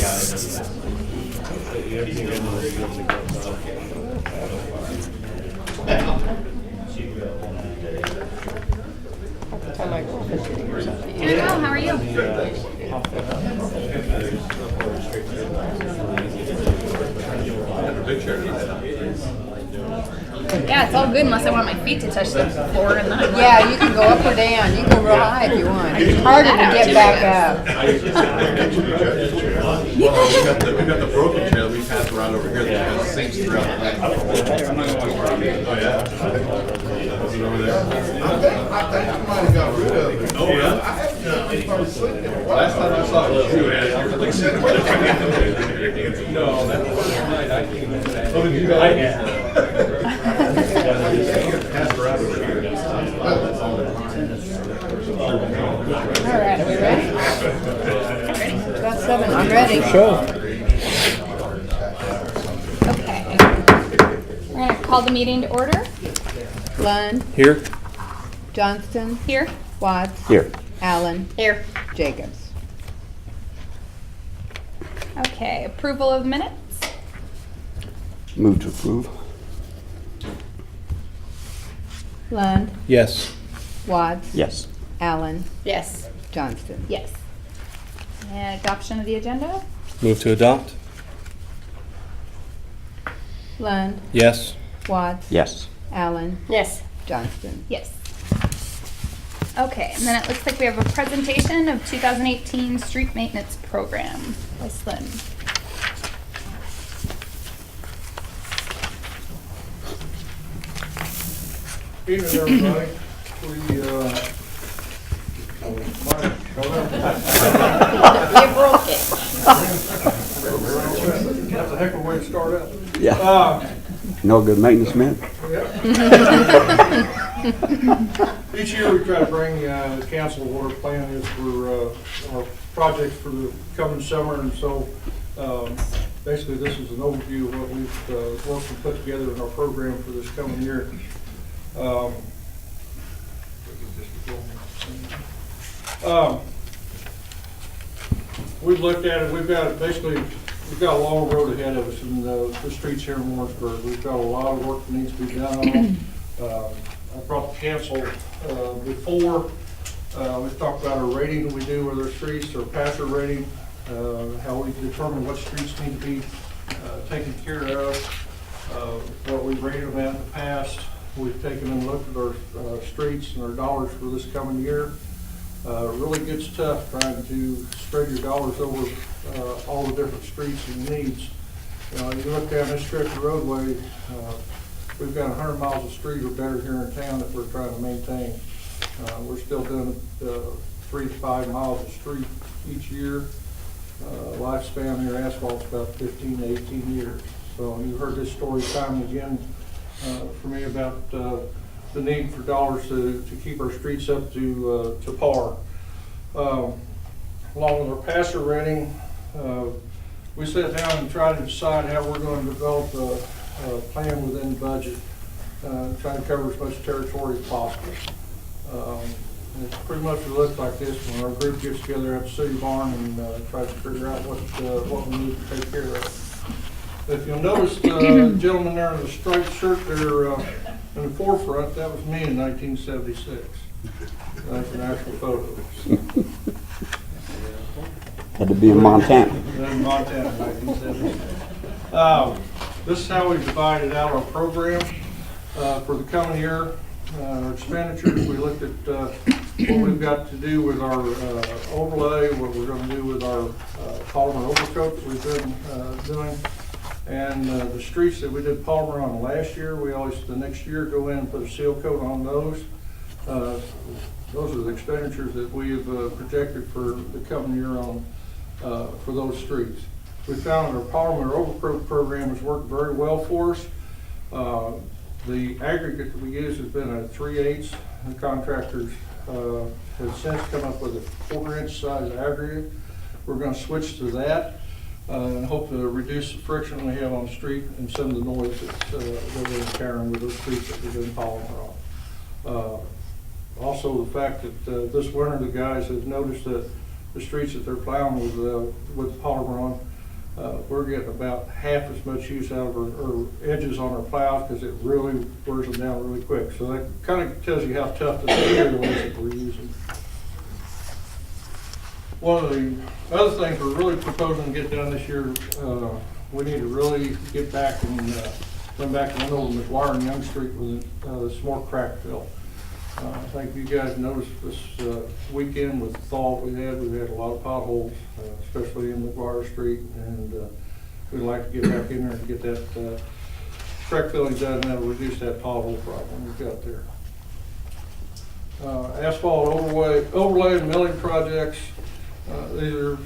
Doing well, how are you? Yeah, it's all good unless I want my feet to touch the floor and then Yeah, you can go up or down. You can go real high if you want. It's harder to get back up. Well, we got the broken trail we passed around over here that has the same throughout the night. Oh yeah? Was it over there? I think I might have got rid of it. Oh yeah? Last time I saw it, you had no, that was night. I came in. Oh, did you guys? Passed around over here. All right, are we ready? Got 7. I'm ready. Sure. Okay. We're going to call the meeting to order. Lund, Here. Johnston, Here. Watts, Here. Allen, Here. Jacobs. Okay, approval of minutes. Move to approve. Lund, Yes. Watts, Yes. Allen, Yes. Johnston. Yes. And adoption of the agenda. Move to adopt. Lund, Yes. Watts, Yes. Allen, Yes. Johnston. Yes. Okay, and then it looks like we have a presentation of 2018 street maintenance program by Slim. Evening, everybody. We, You broke it. that's a heck of a way to start out. Yeah. No good maintenance, man. Each year we try to bring the council what our plan is for our projects for the coming summer, and so basically this is an overview of what we've worked and put together in our program for this coming year. We've looked at it. We've got a long road ahead of us in the streets here in Warrensburg. We've got a lot of work that needs to be done on. I brought the council before. We've talked about our rating that we do with our streets, our passer rating, how we determine what streets need to be taken care of, what we rated them at in the past. We've taken and looked at our streets and our dollars for this coming year. It really gets tough trying to spread your dollars over all the different streets and needs. You look down this stretch of roadway, we've got 100 miles of street or better here in town that we're trying to maintain. We're still doing 3 to 5 miles of street each year. Lifespan of your asphalt's about 15 to 18 years. So you've heard this story time and again for me about the need for dollars to keep our streets up to par. Along with our passer rating, we sat down and tried to decide how we're going to develop a plan within the budget, trying to cover as much territory as possible. It pretty much looks like this when our group gets together at the city barn and tries to figure out what we need to take care of. If you'll notice the gentleman there in the striped shirt there in the forefront, that was me in 1976. That's an actual photo. Had to be in Montana. In Montana, 1976. This is how we divided out our program for the coming year. Our expenditures, we looked at what we've got to do with our overlay, what we're going to do with our polymer overcoat that we've been doing. And the streets that we did polymer on last year, we always, the next year, go in and put a seal coat on those. Those are the expenditures that we have projected for the coming year on for those streets. We found our polymer overcoat program has worked very well for us. The aggregate that we use has been a 3/8. The contractors have since come up with a 4-inch size aggregate. We're going to switch to that. And hope to reduce the friction we have on the street and some of the noise that we're encountering with those streets that we've been polymer on. Also, the fact that this winter the guys have noticed that the streets that they're plowing with the polymer on We're getting about half as much use out of our edges on our plows because it really wears them down really quick. So that kind of tells you how tough the material is that we're using. One of the other things we're really proposing to get done this year, we need to really get back and come back and run over McGuire and Young Street with some more crack fill. I think you guys noticed this weekend with the thaw we've had a lot of potholes, especially in McGuire Street, and we'd like to get back in there and get that crack filling done, and that'll reduce that pothole problem we've got there. Asphalt overlay and milling projects. These are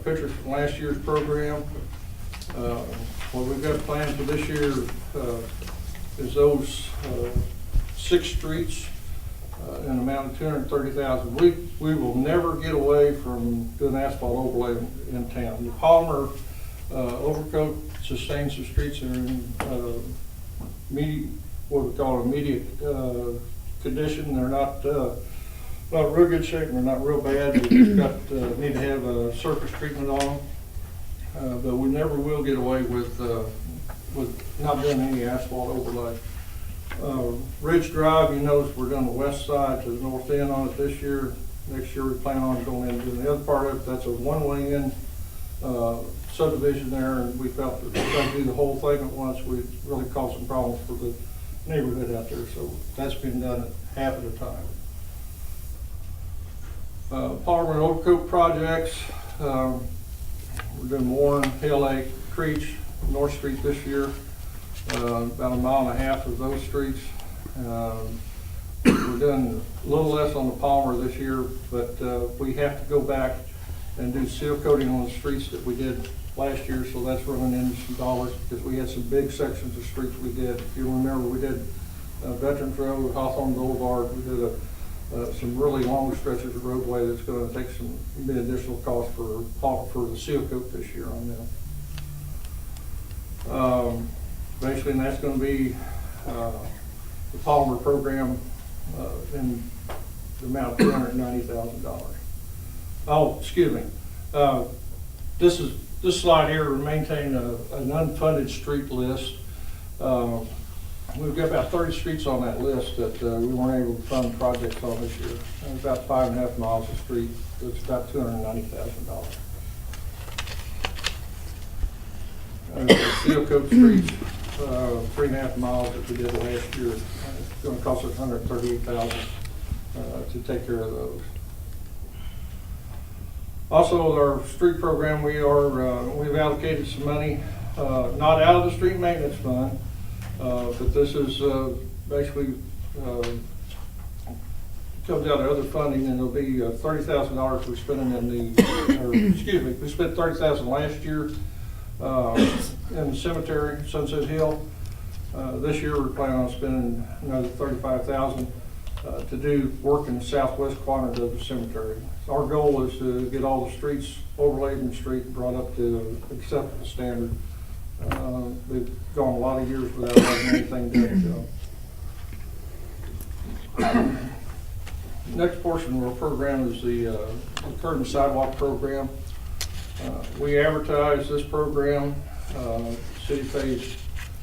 pictures from last year's program. What we've got planned for this year is those 6 streets in an amount of $230,000. We will never get away from doing asphalt overlay in town. The polymer overcoat sustains the streets that are in what we call immediate condition. They're not real good shape, and they're not real bad. We've got need to have a surface treatment on them, but we never will get away with not doing any asphalt overlay. Ridge Drive, you notice we're doing the west side to the north end on it this year. Next year we plan on going in and doing the other part of it. That's a one-way in subdivision there, and we felt that trying to do the whole thing at once would really cause some problems for the neighborhood out there. So that's been done half at a time. Polymer and overcoat projects. We're doing Warren, Hill Lake, Creech, North Street this year. About 1.5 miles of those streets. We're doing a little less on the polymer this year, but we have to go back and do seal coating on the streets that we did last year, so that's running into some dollars because we had some big sections of streets we did. If you remember, we did Veterans Road, Hawthorne Boulevard. We did some really long stretches of roadway that's going to take some additional cost for the seal coat this year on them. Basically, and that's going to be the polymer program in the amount of $290,000. Oh, excuse me. This slide here, we're maintaining an unfunded street list. We've got about 30 streets on that list that we weren't able to fund projects on this year. And about 5.5 miles of street. It's about $290,000. Seal coat streets, 3.5 miles that we did last year. It's going to cost us $138,000 to take care of those. Also, with our street program, we've allocated some money, not out of the street maintenance fund, but this is basically comes out of other funding, and it'll be $30,000 we're spending we spent $30,000 last year in the cemetery, Sunset Hill. This year we're planning on spending another $35,000 to do work in the southwest quadrant of the cemetery. So our goal is to get all the streets overlaid in the street and brought up to acceptable standard. We've gone a lot of years without having anything done to them. Next portion of our program is the curb and sidewalk program. We advertise this program. City pays,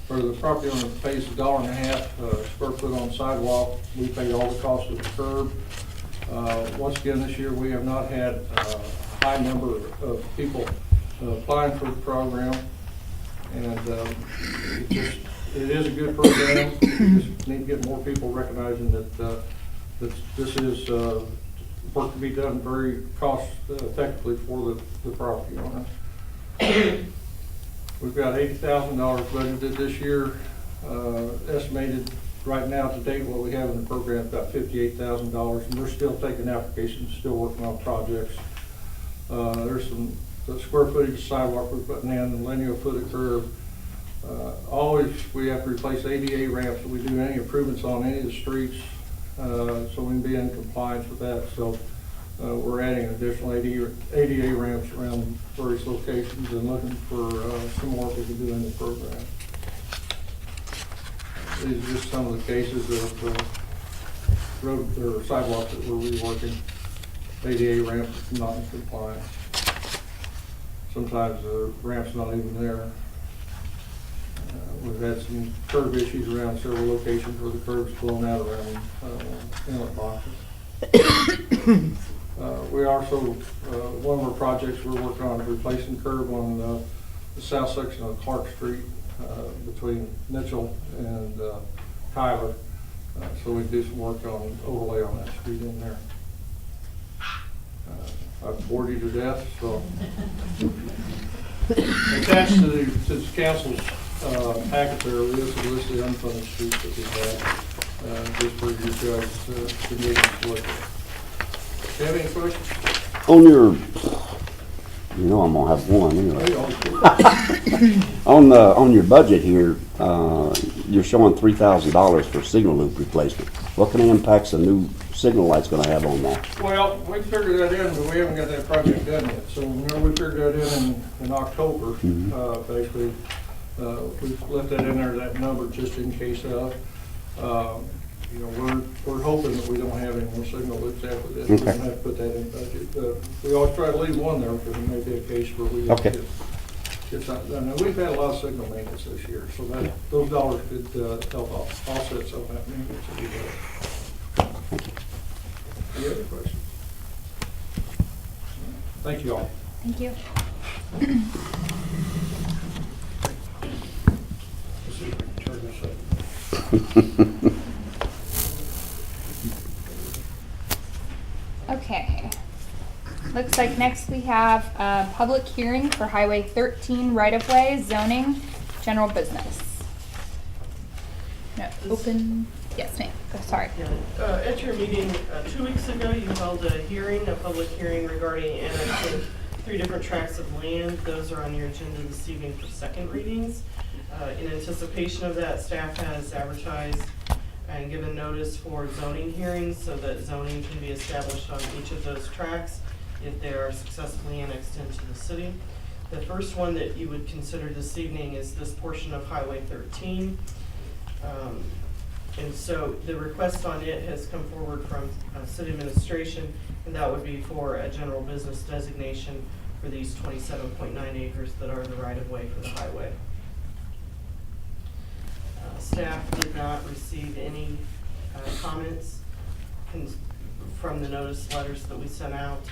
or the property owner pays $1.50 square foot on sidewalk. We pay all the costs of the curb. Once again, this year we have not had a high number of people applying for the program, and it is a good program. We just need to get more people recognizing that this is work to be done very cost effectively for the property owner. We've got $80,000 budgeted this year. Estimated right now to date what we have in the program is about $58,000, and we're still taking applications, still working on projects. There's the square footage of sidewalk we're putting in, the linear foot of curb. Always we have to replace ADA ramps if we do any improvements on any of the streets, so we can be in compliance with that. So we're adding additional ADA ramps around various locations and looking for some more we can do in the program. These are just some of the cases of road or sidewalks that we're reworking. ADA ramps not in compliance. sometimes the ramp's not even there. We've had some curb issues around several locations where the curb's blown out around inlet boxes. We also, one of our projects we're working on is replacing curb on the south section of Clark Street between Mitchell and Tyler. So we do some work on overlay on that street in there. I've bored you to death, so. Attached to the council's packet there is a list of unfunded streets that we have, just for you guys to meet and look at. Do you have any questions? On your, you know I'm gonna have one anyway. On your budget here, you're showing $3,000 for signal loop replacement. What kind of impacts a new signal light's gonna have on that? Well, we figured that in, but we haven't got that project done yet. So, we figured that in October, basically. We've left that in there, that number, just in case of. We're hoping that we don't have any more signal loops after this. Okay. We're gonna have to put that in budget. We always try to leave one there because it may be a case where we have to get something done. Now, we've had a lot of signal maintenance this year, so that those dollars could help offset some of that maintenance that we have. Any other questions? Thank you all. Thank you. Let's see if we can turn this up. Okay. Looks like next we have a public hearing for Highway 13 right-of-way zoning, general business. No, open, yes ma'am, oh, sorry. At your meeting 2 weeks ago, you held a public hearing regarding annexing 3 different tracts of land. Those are on your agenda this evening for second readings. In anticipation of that, staff has advertised and given notice for zoning hearings so that zoning can be established on each of those tracts if they are successfully annexed into the city. The first one that you would consider this evening is this portion of Highway 13. And so the request on it has come forward from city administration, and that would be for a general business designation for these 27.9 acres that are the right-of-way for the highway. Staff did not receive any comments from the notice letters that we sent out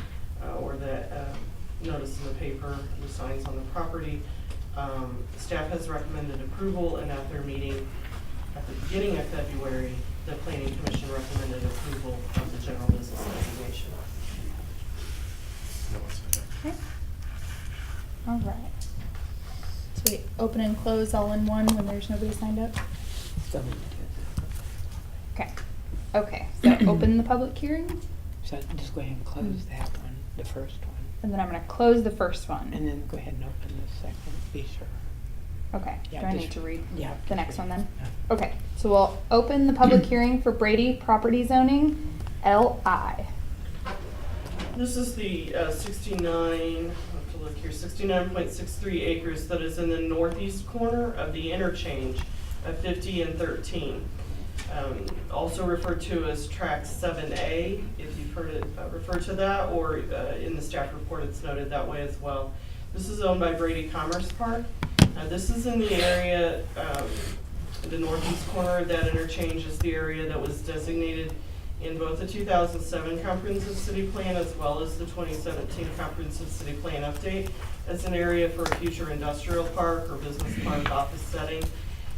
or the notice in the paper, the signs on the property. Staff has recommended approval, and at their meeting at the beginning of February, the Planning Commission recommended approval of the general business designation. Okay. All right. So we open and close all in one when there's nobody signed up? Okay. Okay, so open the public hearing, So just go ahead and close that one, the first one, and then I'm gonna close the first one. and then go ahead and open the second, be sure. Okay, do Yeah, I just- need to read yeah, the just next one read. then? Yeah. Okay, so we'll open the public hearing for Brady Property Zoning, LI. This is the 69.63 acres that is in the northeast corner of the interchange of 50 and 13. Also referred to as tract 7A, if you've heard it referred to that, or in the staff report it's noted that way as well. This is owned by Brady Commerce Park. This is in the area, the northeast corner of that interchange is the area that was designated in both the 2007 Comprehensive City Plan as well as the 2017 Comprehensive City Plan update as an area for a future industrial park or business park office setting.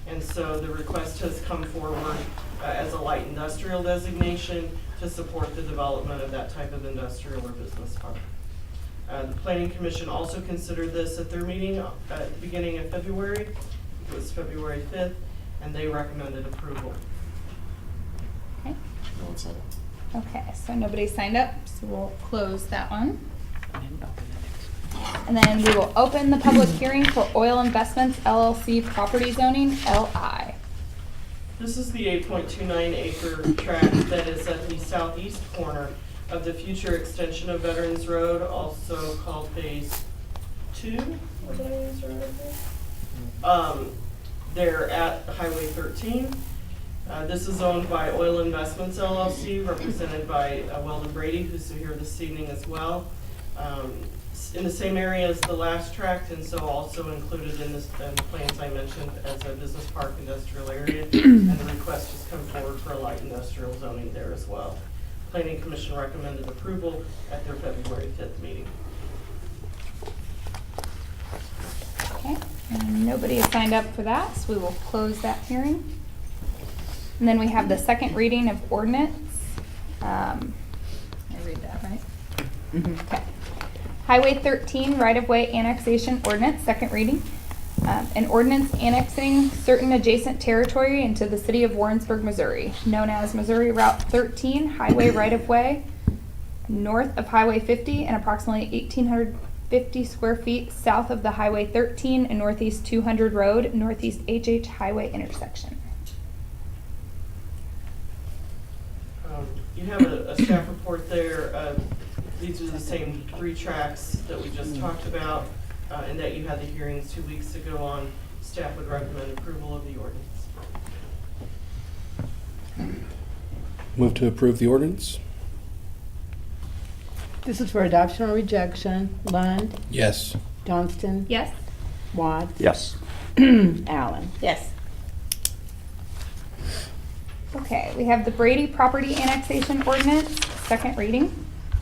And so the request has come forward as a light industrial designation to support the development of that type of industrial or business park. The Planning Commission also considered this at their meeting at the beginning of February. It was February 5th, and they recommended approval. Okay. No one said it. Okay, so nobody signed up, so we'll close that one. And then open the next one. And then we will open the public hearing for Oil Investments LLC Property Zoning, LI. This is the 8.29 acre tract that is at the southeast corner of the future extension of Veterans Road, also called Phase 2 of Veterans Road. They're at Highway 13. This is owned by Oil Investments LLC, represented by Weldon Brady, who's here this evening as well. It's in the same area as the last tract, and so also included in this, the plans I mentioned as a business park industrial area. And the request has come forward for a light industrial zoning there as well. Planning Commission recommended approval at their February 5th meeting. Okay, and nobody has signed up for that, so we will close that hearing. And then we have the second reading of ordinance. I read that, right? Okay. Highway 13 right-of-way annexation ordinance, second reading. An ordinance annexing certain adjacent territory into the city of Warrensburg, Missouri, known as Missouri Route 13 Highway right-of-way, north of Highway 50 and approximately 1,850 square feet south of the Highway 13 and Northeast 200 Road, Northeast HH Highway intersection. You have a staff report there. These are the same 3 tracks that we just talked about, and that you had the hearings 2 weeks ago on. Staff would recommend approval of the ordinance. Move to approve the ordinance? This is for adoption or rejection. Lund, Yes. Johnston, Yes? Watts, Yes. Allen. Yes. Okay, we have the Brady property annexation ordinance, second reading.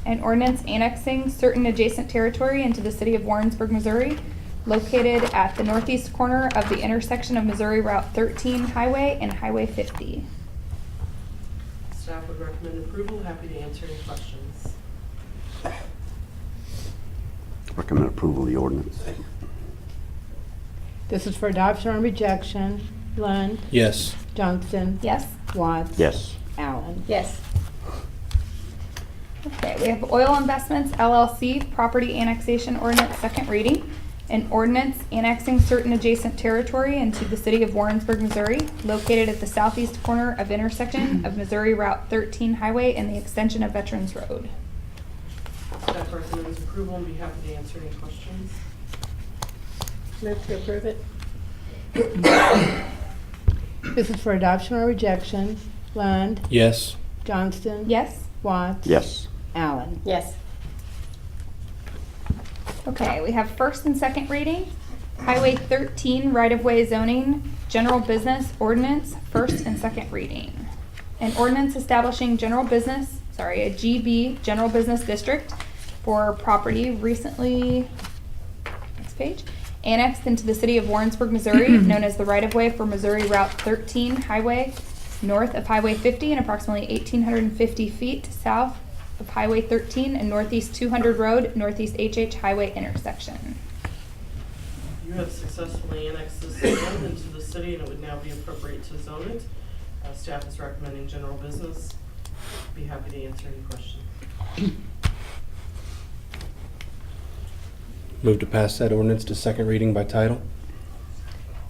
An ordinance annexing certain adjacent territory into the city of Warrensburg, Missouri, located at the northeast corner of the intersection of Missouri Route 13 Highway and Highway 50. Staff would recommend approval. Happy to answer any questions. Recommend approval of the ordinance. This is for adoption or rejection. Lund, Yes. Johnston, Yes? Watts, Yes. Allen. Yes. Okay, we have Oil Investments LLC property annexation ordinance, second reading. An ordinance annexing certain adjacent territory into the city of Warrensburg, Missouri, located at the southeast corner of intersection of Missouri Route 13 Highway and the extension of Veterans Road. Staff recommends approval and be happy to answer any questions. Move to approve it. This is for adoption or rejection. Lund, Yes. Johnston, Yes? Watts, Yes. Allen. Yes. Okay, we have first and second reading. Highway 13 right-of-way zoning, general business ordinance, first and second reading. An ordinance establishing a GB, general business district for property recently, next page, annexed into the city of Warrensburg, Missouri, known as the right-of-way for Missouri Route 13 Highway, north of Highway 50 and approximately 1,850 feet south of Highway 13 and Northeast 200 Road, Northeast HH Highway intersection. You have successfully annexed this land into the city, and it would now be appropriate to zone it. Staff is recommending general business. Be happy to answer any questions. Move to pass that ordinance to second reading by title?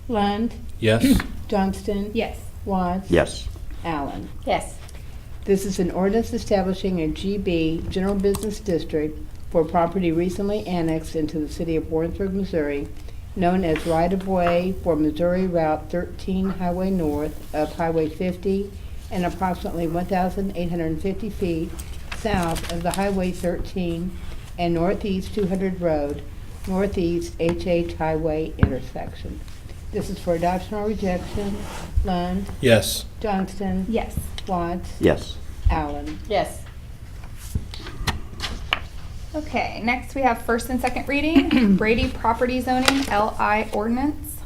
Lund, Yes. Johnston, Yes. Watts, Yes. Allen. Yes. This is an ordinance establishing a GB, general business district for property recently annexed into the city of Warrensburg, Missouri, known as right-of-way for Missouri Route 13 Highway north of Highway 50 and approximately 1,850 feet south of the Highway 13 and Northeast 200 Road, Northeast HH Highway intersection. This is for adoption or rejection. Lund, Yes. Johnston, Yes. Watts, Yes. Allen. Yes. Okay, next we have first and second reading, Brady property zoning LI ordinance.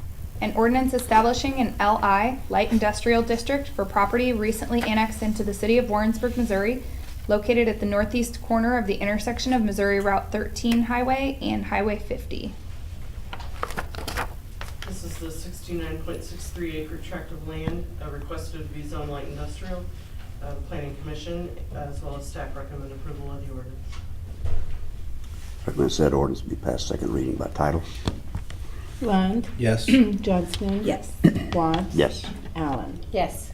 An ordinance establishing an LI, light industrial district for property recently annexed into the city of Warrensburg, Missouri, located at the northeast corner of the intersection of Missouri Route 13 Highway and Highway 50. This is the 69.63 acre tract of land requested to be zoned light industrial. Planning Commission, as well as staff, recommend approval of the ordinance. Recommend said ordinance be passed second reading by title. Lund, Yes. Johnston. Yes. Watts. Yes. Allen. Yes.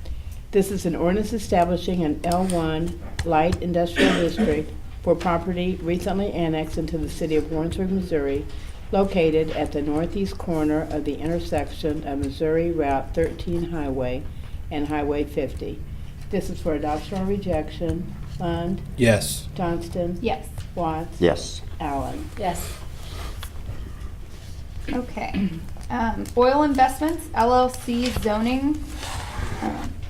This is an ordinance establishing an L1 light industrial district for property recently annexed into the city of Warrensburg, Missouri, located at the northeast corner of the intersection of Missouri Route 13 Highway and Highway 50. This is for adoption or rejection. Lund, Yes. Johnston, Yes. Watts, Yes. Allen. Yes. Okay. Oil Investments LLC zoning,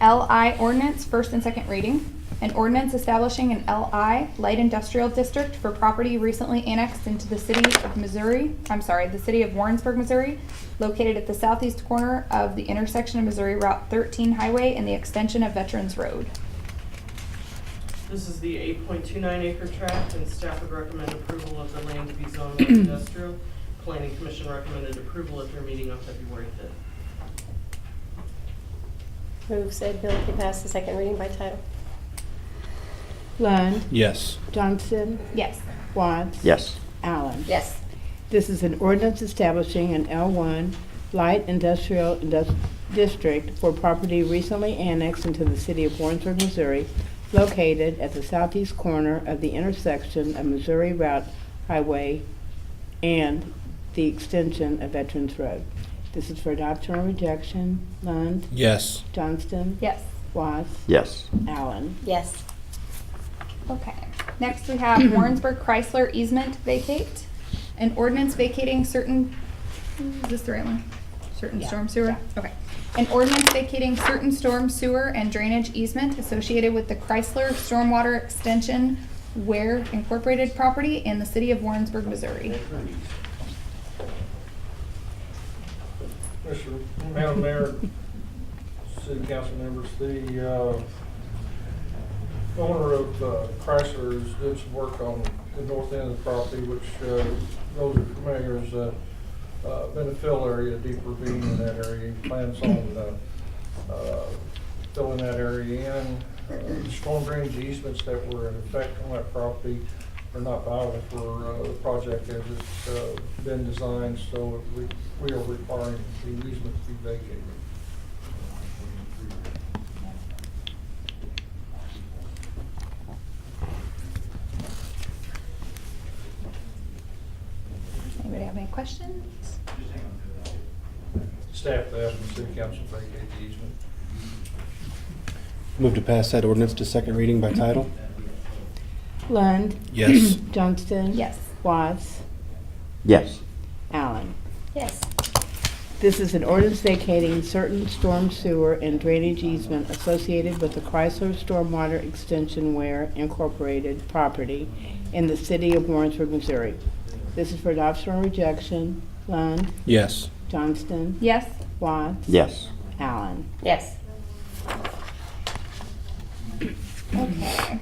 LI ordinance, first and second reading. An ordinance establishing an LI, light industrial district for property recently annexed into the city of the city of Warrensburg, Missouri, located at the southeast corner of the intersection of Missouri Route 13 Highway and the extension of Veterans Road. This is the 8.29 acre tract, and staff would recommend approval of the land to be zoned light industrial. Planning Commission recommended approval at their meeting on February 5th. Move said bill to pass the second reading by title. Lund, Yes. Johnston, Yes. Watts, Yes. Allen. Yes. This is an ordinance establishing an L1 light industrial district for property recently annexed into the city of Warrensburg, Missouri, located at the southeast corner of the intersection of Missouri Route Highway and the extension of Veterans Road. This is for adoption or rejection. Lund, Yes. Johnston, Yes. Watts, Yes. Allen. Yes. Okay. Next we have Warrensburg Chrysler easement vacate. An ordinance vacating certain, is this the right one? Certain Yeah. storm sewer? Okay. An ordinance vacating certain storm sewer and drainage easement associated with the Chrysler Stormwater Extension Ware Incorporated property in the city of Warrensburg, Missouri. Madam Mayor, city council members, the owner of Chrysler has did some work on the north end of the property, which those are familiar as been a fill area, a deep ravine in that area. He plans on filling that area in. The storm drainage easements that were in effect on that property are not viable for the project as it's been designed, so we are requiring the easement to be vacated. Anybody have any questions? Staff asked the city council to vacate the easement. Move to pass that ordinance to second reading by title. Lund, Yes. Johnston, Yes. Watts, Yes. Allen. Yes. This is an ordinance vacating certain storm sewer and drainage easement associated with the Chrysler Stormwater Extension Ware Incorporated property in the city of Warrensburg, Missouri. This is for adoption or rejection. Lund, Yes. Johnston, Yes. Watts, Yes. Allen. Yes. Okay.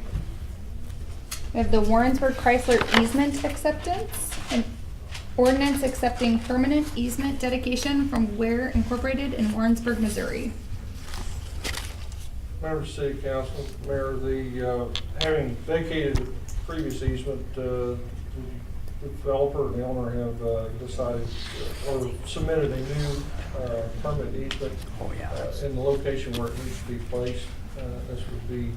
We have the Warrensburg Chrysler easement acceptance. An ordinance accepting permanent easement dedication from Ware Incorporated in Warrensburg, Missouri. Members of the city council, Mayor, having vacated the previous easement, the developer and the owner have decided or submitted a new permit easement in the location where it needs to be placed. This would be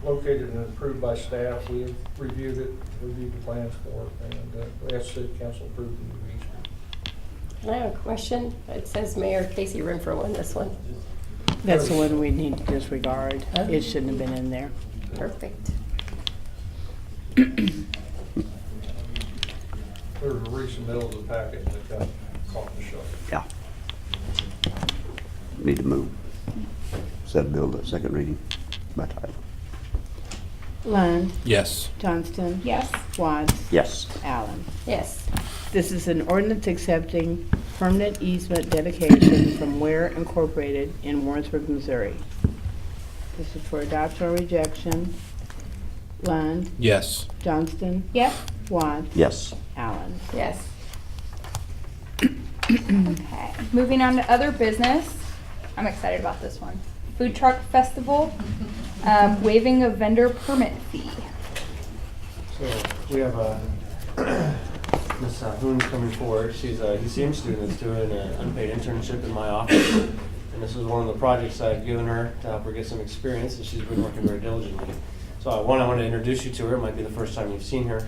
located and approved by staff. We have reviewed it, reviewed the plans for it, and we ask the city council approve the new easement. Can I have a question? It says Mayor Casey Renfro on this one. That's the one we need to disregard. It shouldn't have been in there. Perfect. There's a recent middle of the packet that got caught in the shop. Yeah. Need to move. Set bill to second reading by title. Lund, Yes. Johnston, Yes. Watts, Yes. Allen. Yes. This is an ordinance accepting permanent easement dedication from Ware Incorporated in Warrensburg, Missouri. This is for adoption or rejection. Lund, Yes. Johnston, Yes. Watts, Yes. Allen. Yes. Okay. Moving on to other business. I'm excited about this one. Food Truck Festival, waiving of vendor permit fee. So we have Ms. Hoon coming forward. She's a UCM student that's doing an unpaid internship in my office. And this was one of the projects I've given her to help her get some experience, and she's been working very diligently. So I want to introduce you to her. It might be the first time you've seen her.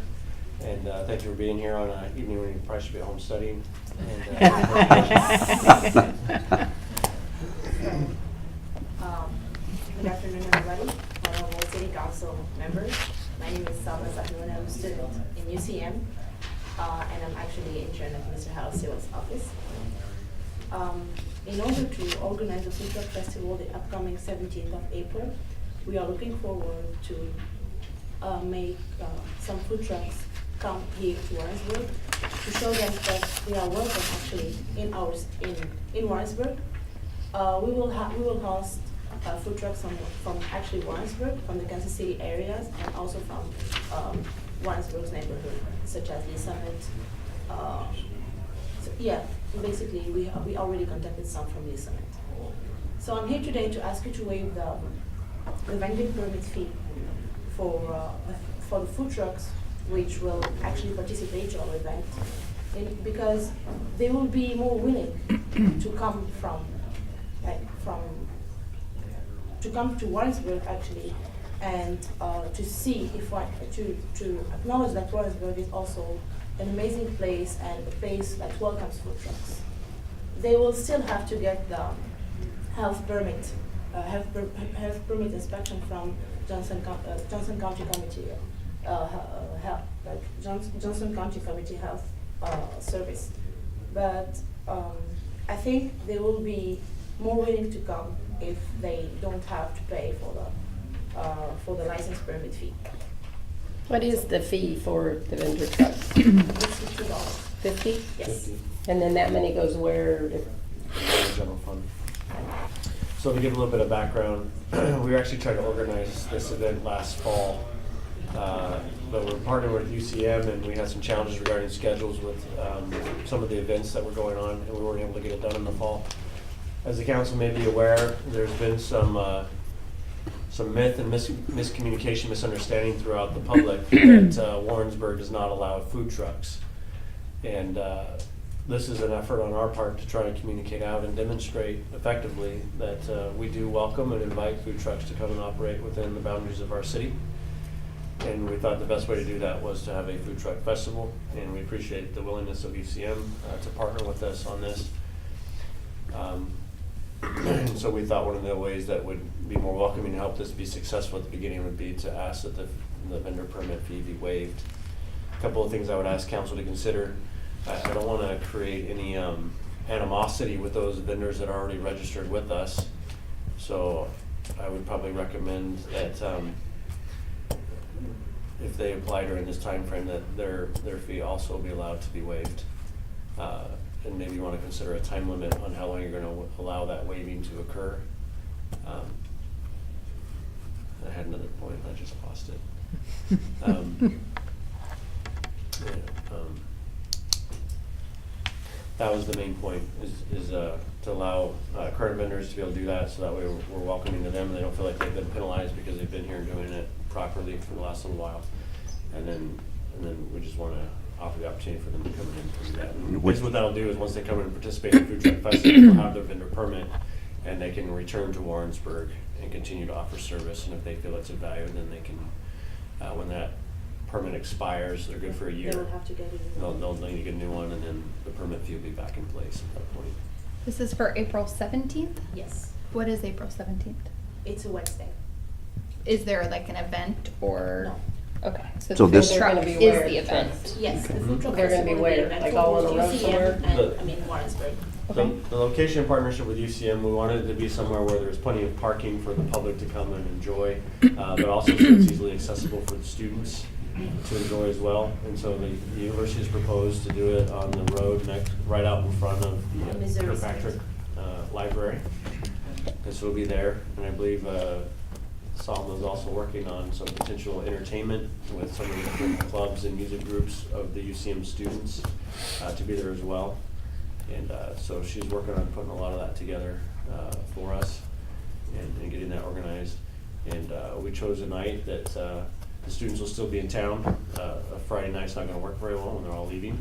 And thank you for being here on an evening when you probably should be at home studying. And, Good afternoon, everybody. council members. My name is Salma Zahnun. I'm a student in UCM, and I'm actually intern at Mr. House Sales office. In order to organize the Food Truck Festival the upcoming 17th of April, we are looking forward to make some food trucks come here to Warrensburg to show them that they are welcome actually in Warrensburg. We will host food trucks from actually Warrensburg, from the Kansas City areas, and also from Warrensburg's neighborhood, such as Lee Summit. So yeah, basically we already contacted some from Lee Summit. So I'm here today to ask you to waive the vending permit fee for the food trucks, which will actually participate to our event, because they will be more willing to come to come to Warrensburg actually, and to see if to acknowledge that Warrensburg is also an amazing place and a place that welcomes food trucks. They will still have to get the health permit inspection from Johnson County Committee Health, like Johnson County Committee Health Service. But I think they will be more willing to come if they don't have to pay for the license permit fee. What is the fee for the vendor trucks? It's $50. 50? Yes. And then that money goes where? General fund. So to give a little bit of background, we were actually trying to organize this event last fall, but we're partnering with UCM, and we had some challenges regarding schedules with some of the events that were going on, and we weren't able to get it done in the fall. As the council may be aware, there's been some myth and miscommunication, misunderstanding throughout the public that Warrensburg does not allow food trucks. And this is an effort on our part to try and communicate out and demonstrate effectively that we do welcome and invite food trucks to come and operate within the boundaries of our city. And we thought the best way to do that was to have a food truck festival, and we appreciate the willingness of UCM to partner with us on this. So we thought one of the ways that would be more welcoming to help this be successful at the beginning would be to ask that the vendor permit fee be waived. A couple of things I would ask council to consider. I don't want to create any animosity with those vendors that are already registered with us. So I would probably recommend that if they apply during this time frame, that their fee also be allowed to be waived. And maybe you want to consider a time limit on how long you're going to allow that waiving to occur. I had another point, I just lost it. That was the main point, is to allow current vendors to be able to do that, so that way we're welcoming to them, and they don't feel like they've been penalized because they've been here doing it properly for the last little while. And then we just want to offer the opportunity for them to come in and do that. And what that'll do is once they come in and participate in the Food Truck Festival, they'll have their vendor permit, and they can return to Warrensburg and continue to offer service. And if they feel it's of value, then they can, when that permit expires, they're good for a year. They will have to get a new one. They'll need to get a new one, and then the permit fee will be back in place at that point. This is for April 17th? Yes, What is April 17th? it's a Wednesday. Is there like an event or? No. Okay, So so this- this truck They're gonna is be where? the event. Yes, the food truck They're gonna be festival will where? an event Like for all on the road UCM somewhere? and Warrensburg. Okay. The location partnership with UCM, we wanted it to be somewhere where there's plenty of parking for the public to come and enjoy, but also so it's easily accessible for the students to enjoy as well. And so the university has proposed to do it on the road right out in front of the Missouri Kirkpatrick Library. And so we'll be there, and I believe Salma is also working on some potential entertainment with some of the different clubs and music groups of the UCM students to be there as well. And so she's working on putting a lot of that together for us and getting that organized. And we chose a night that the students will still be in town. A Friday night's not going to work very well when they're all leaving.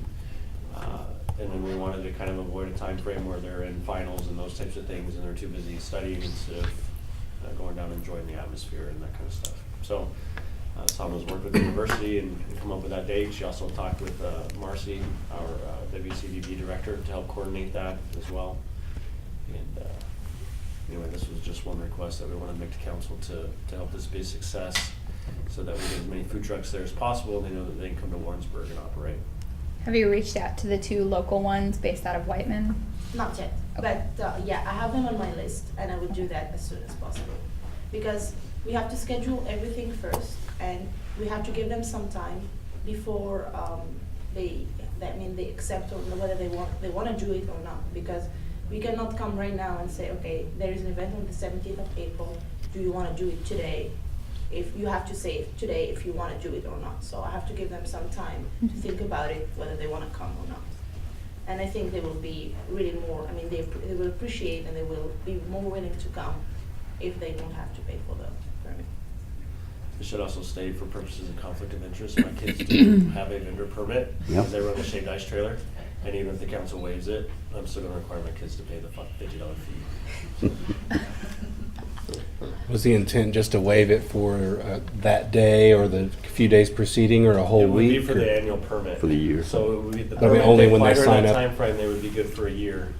And then we wanted to kind of avoid a time frame where they're in finals and those types of things and they're too busy studying instead of going down and enjoying the atmosphere and that kind of stuff. So Salma's worked with the university and come up with that date. She also talked with Marcy, our WCDB director, to help coordinate that as well. And anyway, this was just one request that we want to make to council to help this be a success. so that we get as many food trucks there as possible. They know that they can come to Warrensburg and operate. Have you reached out to the 2 local ones based out of Whiteman? Not yet, Okay. but yeah, I have them on my list, and I would do that as soon as possible. Because we have to schedule everything first, and we have to give them some time before they accept or whether they want to do it or not. Because we cannot come right now and say, okay, there is an event on the 17th of April, do you want to do it today? If you have to say it today if you want to do it or not. So I have to give them some time to think about it, whether they want to come or not. And I think they will be really more, I mean, they will appreciate and they will be more willing to come if they don't have to pay for the permit. It should also state for purposes of conflict of interest, my kids do have a vendor permit, because they run a shaved ice trailer, and even if the council waives it, I'm still gonna require my kids to pay the $50 fee. Was the intent just to waive it for that day or the few days preceding or a whole It would be week? for or- the annual permit. For the year. So it would be the But I mean, permit only they when they apply during sign that up. timeframe, they would be good for a year.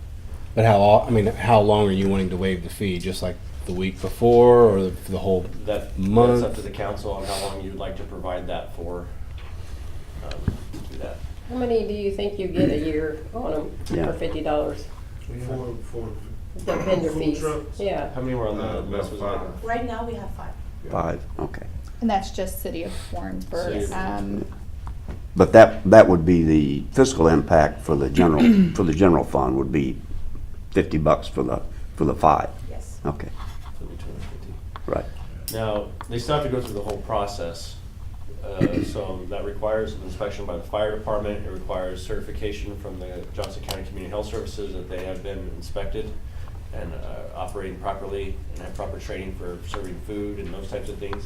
But how long are you wanting to waive the fee? Just like the week before or the whole That's month? up to the council on how long you'd like to provide that for, to do that. How many do you think you get a year on them Yeah. for $50? For The vendor food fees? trucks? Yeah. How many were on the About list? Was it like 5. Right now, we have 5. 5, okay. And that's just City of Warrensburg. City of But that would be the fiscal impact for the general fund would be $50 for the 5. Yes. Okay, So it'd be 250. right. Now, they still have to go through the whole process. So that requires an inspection by the fire department. It requires certification from the Johnson County Community Health Services that they have been inspected and operating properly and have proper training for serving food and those types of things.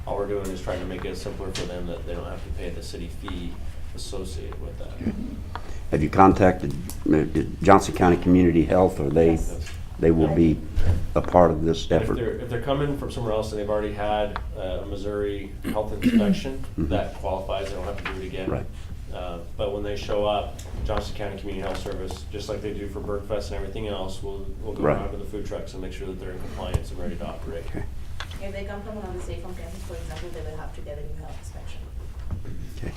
All we're doing is trying to make it simpler for them that they don't have to pay the city fee associated with that. Have you contacted Johnson County Community Health, or Yes. they will be a part of this And effort? if they're coming from somewhere else and they've already had a Missouri health inspection, that qualifies, they don't have to do it again. Right. But when they show up, Johnson County Community Health Service, just like they do for Bergfest and everything else, will go Right. around to the food trucks and make sure that they're in compliance and ready to operate. Okay, If they come from another state from campus, for example, they will have to get a new health inspection. okay.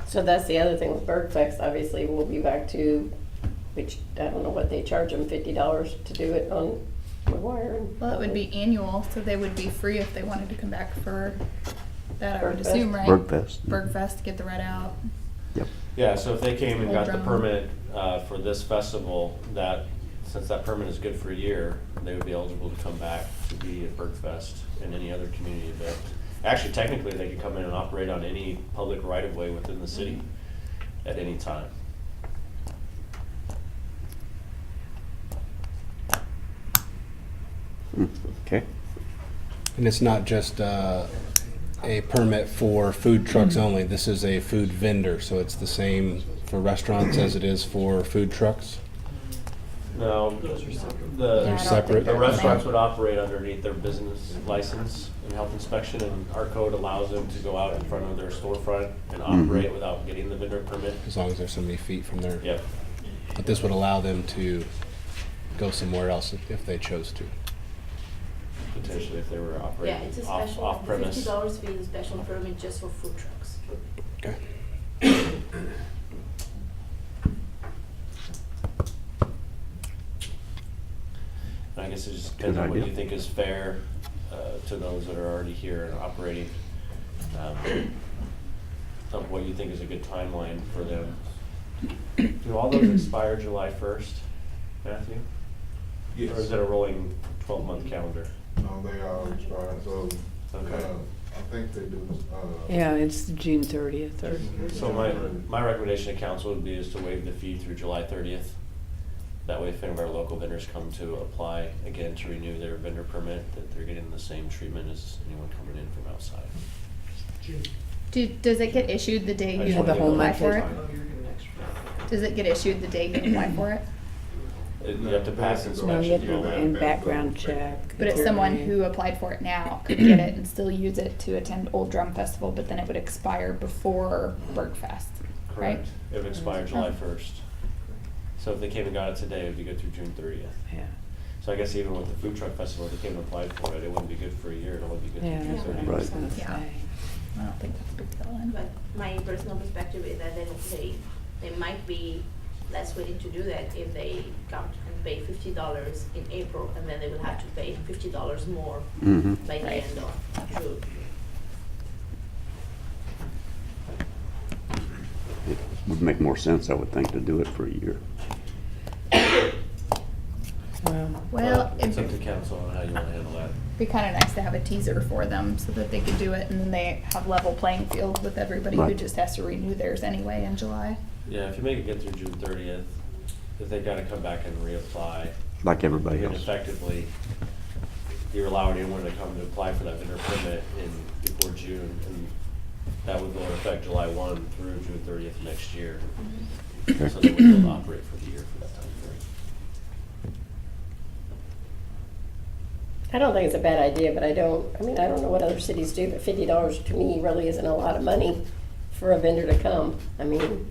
So that's the other thing with Bergfest, obviously, we'll be back to, which, I don't know what they charge them, $50 to do it on McGuire. and- Well, it would be annual, so they would be free if they wanted to come back for that, I would Bergfest. assume, right? Bergfest. Bergfest, get the red out. Yep. Yeah, so if they came and got the Old drum. permit for this festival, since that permit is good for a year, they would be eligible to come back to be at Bergfest and any other community event. Actually, technically, they could come in and operate on any public right-of-way within the city at any time. Okay, And it's not just a permit for food trucks only. This is a food vendor, so it's the same for restaurants as it is for food trucks. No, Yeah, I don't think They're separate. the they're restaurants same. would operate underneath their business license and health inspection, and our code allows them to go out in front of their storefront and operate without getting the vendor permit. As long as they're so many feet from there. Yep. But this would allow them to go somewhere else if they chose to. Potentially if they were Yeah, operating it's a off special, the premise. $50 fee is a special permit just for food trucks. Okay. I guess it just depends Good on what idea. you think is fair to those that are already here and operating. Of what you think is a good timeline for them. Do all those expire July 1st, Matthew? Or is it a rolling 12-month calendar? No, they all expired, so, Okay. I think they do, Yeah, it's June 30th or. So my recommendation to council would be is to waive the fee through July 30th. That way, if any of our local vendors come to apply again to renew their vendor permit, that they're getting the same treatment as anyone coming in from outside. Does it get issued the day I you just wanna the whole give them apply for it? time. Does it get issued the day you apply for it? You have to pass No, inspection. you have to and all do that. and background check. But if someone who applied for it now could get it and still use it to attend Old Drum Festival, but then it would expire before Bergfest, right? Correct. It would expire July 1st. So if they came and got it today, it would be good through June 30th. Yeah. So I guess even with the food truck festival, they came and applied for it, it wouldn't be good for a year, it would be good Yeah, for that's what I 30 was days. gonna Yeah. say. I don't think that's a big deal then. But my personal perspective is that they might be less willing to do that if they come and pay $50 in April, and then they will have to pay $50 more Mhm. by the Right. end of June. It would make more sense, I would think, to do it for a year. Well, It's it'd up to council on how you wanna handle that. be kind of nice to have a teaser for them so that they could do it and then they have level playing field with everybody who Right. just has to renew theirs anyway in July. Yeah, if you make it get through June 30th, if they gotta come back and reapply, Like everybody then else. effectively, you're allowing anyone to come to apply for that vendor permit before June, and that would go into effect July 1 through June 30th next year. Okay. So they would be able to operate for the year for that time period. I don't think it's a bad idea, but I don't know what other cities do, but $50 to me really isn't a lot of money for a vendor to come. I mean,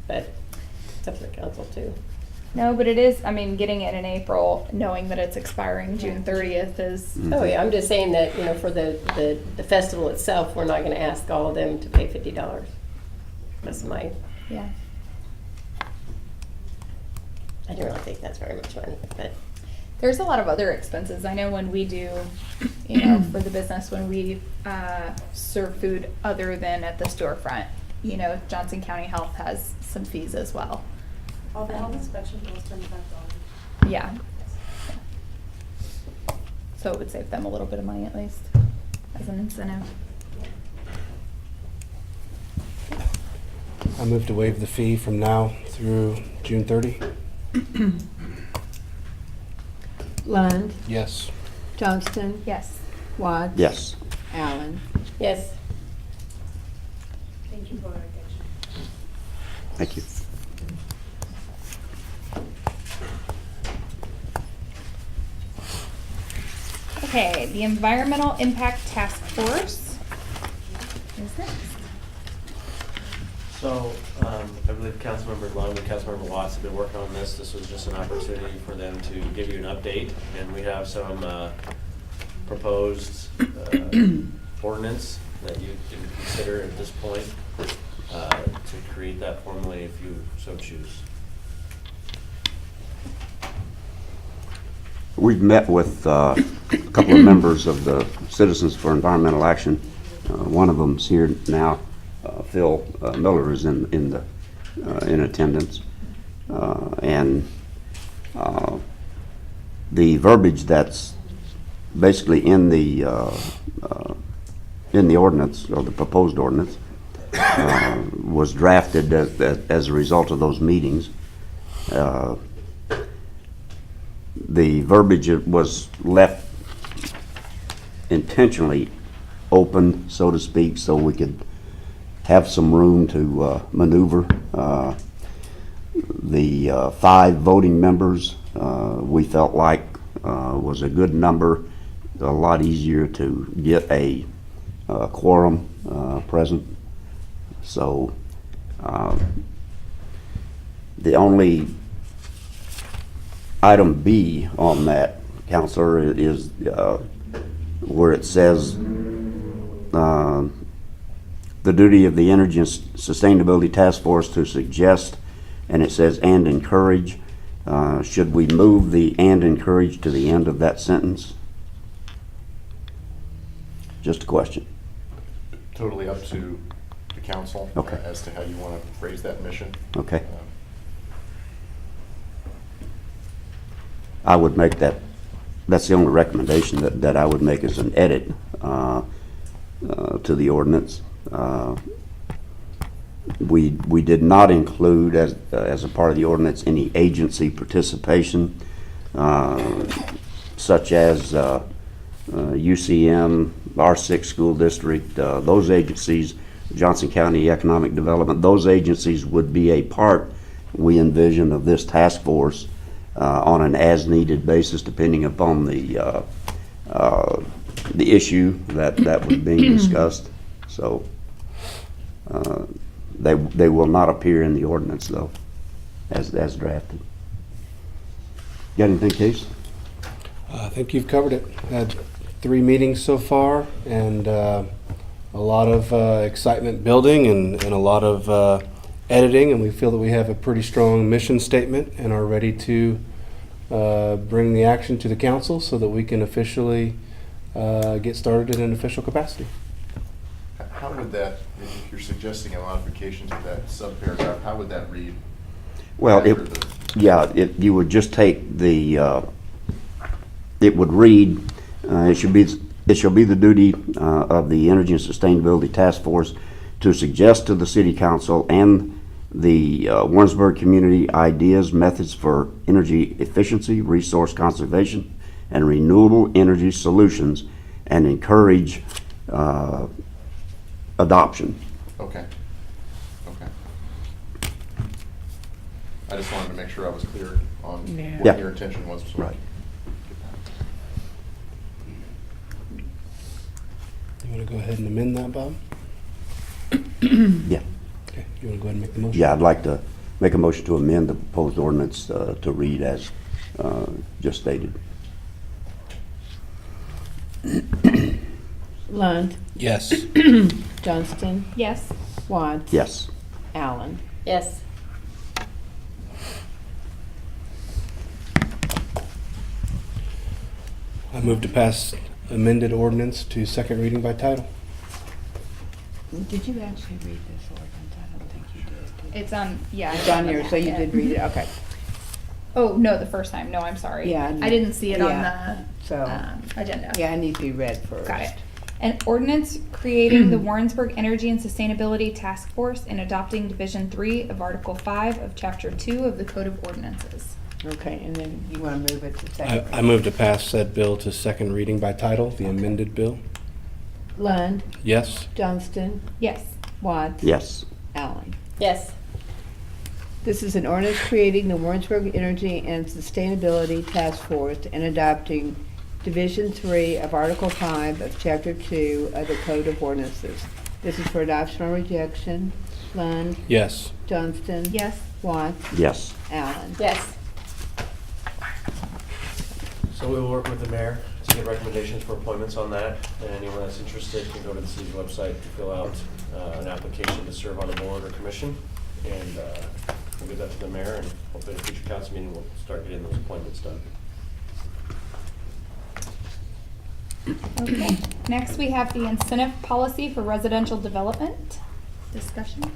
but it's up to the council too. No, but it is, I mean, getting it in April, knowing that it's expiring June 30th is, Oh, yeah, I'm just saying that, for the festival itself, we're not gonna ask all of them to pay $50. That's yeah. I don't really think that's very much money, but. There's a lot of other expenses. I know when we do, for the business, when we serve food other than at the storefront, Johnson County Health has some fees as well. All the health inspection was $25. Yeah. So it would save them a little bit of money at least as an incentive. I move to waive the fee from now through June 30. Lund, Yes. Johnston, Yes. Watts. Yes. Allen. Yes, Thank you for your attention. Thank you. Okay, the Environmental Impact Task Force is next. So, I believe Councilmember Lund and Councilmember Watts have been working on this. This was just an opportunity for them to give you an update, and we have some proposed ordinance that you can consider at this point to create that formally if you so choose. We've met with a couple of members of the Citizens for Environmental Action. One of them's here now. Phil Miller is in attendance, and the verbiage that's basically in the ordinance, or the proposed ordinance, was drafted as a result of those meetings. The verbiage was left intentionally open, so to speak, so we could have some room to maneuver. The 5 voting members, we felt like was a good number, a lot easier to get a quorum present. So the only item B on that, Counselor, is where it says the duty of the Energy and Sustainability Task Force to suggest, and it says and encourage. Should we move the and encourage to the end of that sentence? Just a question. Totally up to the council Okay. as to how you want to phrase that mission. Okay. I would make that's the only recommendation that I would make as an edit to the ordinance. We did not include as a part of the ordinance any agency participation, such as UCM, our 6th school district, those agencies, Johnson County Economic Development, those agencies would be a part, we envision, of this task force on an as-needed basis, depending upon the issue that was being discussed. So they will not appear in the ordinance, though, as drafted. Got anything, Case? I think you've covered it. Had 3 meetings so far, and a lot of excitement building and a lot of editing, and we feel that we have a pretty strong mission statement and are ready to bring the action to the council so that we can officially get started in an official capacity. How would that, if you're suggesting a modification to that subparagraph, how would that read? Well, after the- you would just take the, it would read, it shall be the duty of the Energy and Sustainability Task Force to suggest to the City Council and the Warrensburg community ideas, methods for energy efficiency, resource conservation, and renewable energy solutions, and encourage adoption. Okay. Okay. I just wanted to make sure I was clear on Yeah. what Yeah. your intention was. so- Right. You want to go ahead and amend that, Bob? Yeah. Okay, you want to go ahead and make the motion? Yeah, I'd like to make a motion to amend the proposed ordinance to read as just stated. Lund, Yes. Johnston, Yes. Watts. Yes. Allen. Yes. I move to pass amended ordinance to second reading by title. Did you actually read this ordinance? I don't think you did. It's on, yeah. It's on here, so you did read it, okay. Oh, no, the first time. No, I'm sorry. Yeah, I didn't see it on yeah, so- the agenda. Yeah, it needs to be read first. Got it. An ordinance creating the Warrensburg Energy and Sustainability Task Force and adopting Division 3 of Article 5 of Chapter 2 of the Code of Ordinances. Okay, and then you want to move it to second? I move to pass said bill to second reading by title, the amended bill. Lund, Yes. Johnston, Yes. Watts. Yes. Allen. Yes. This is an ordinance creating the Warrensburg Energy and Sustainability Task Force and adopting Division 3 of Article 5 of Chapter 2 of the Code of Ordinances. This is for adoption or rejection. Lund, Yes. Johnston. Yes. Watts. Yes. Allen. Yes. So we will work with the mayor to get recommendations for appointments on that, and anyone that's interested can go to the city's website to fill out an application to serve on a board or commission, and we'll give that to the mayor, and hopefully at a future council meeting we'll start getting those appointments done. Okay. Next, we have the incentive policy for residential development. Discussion.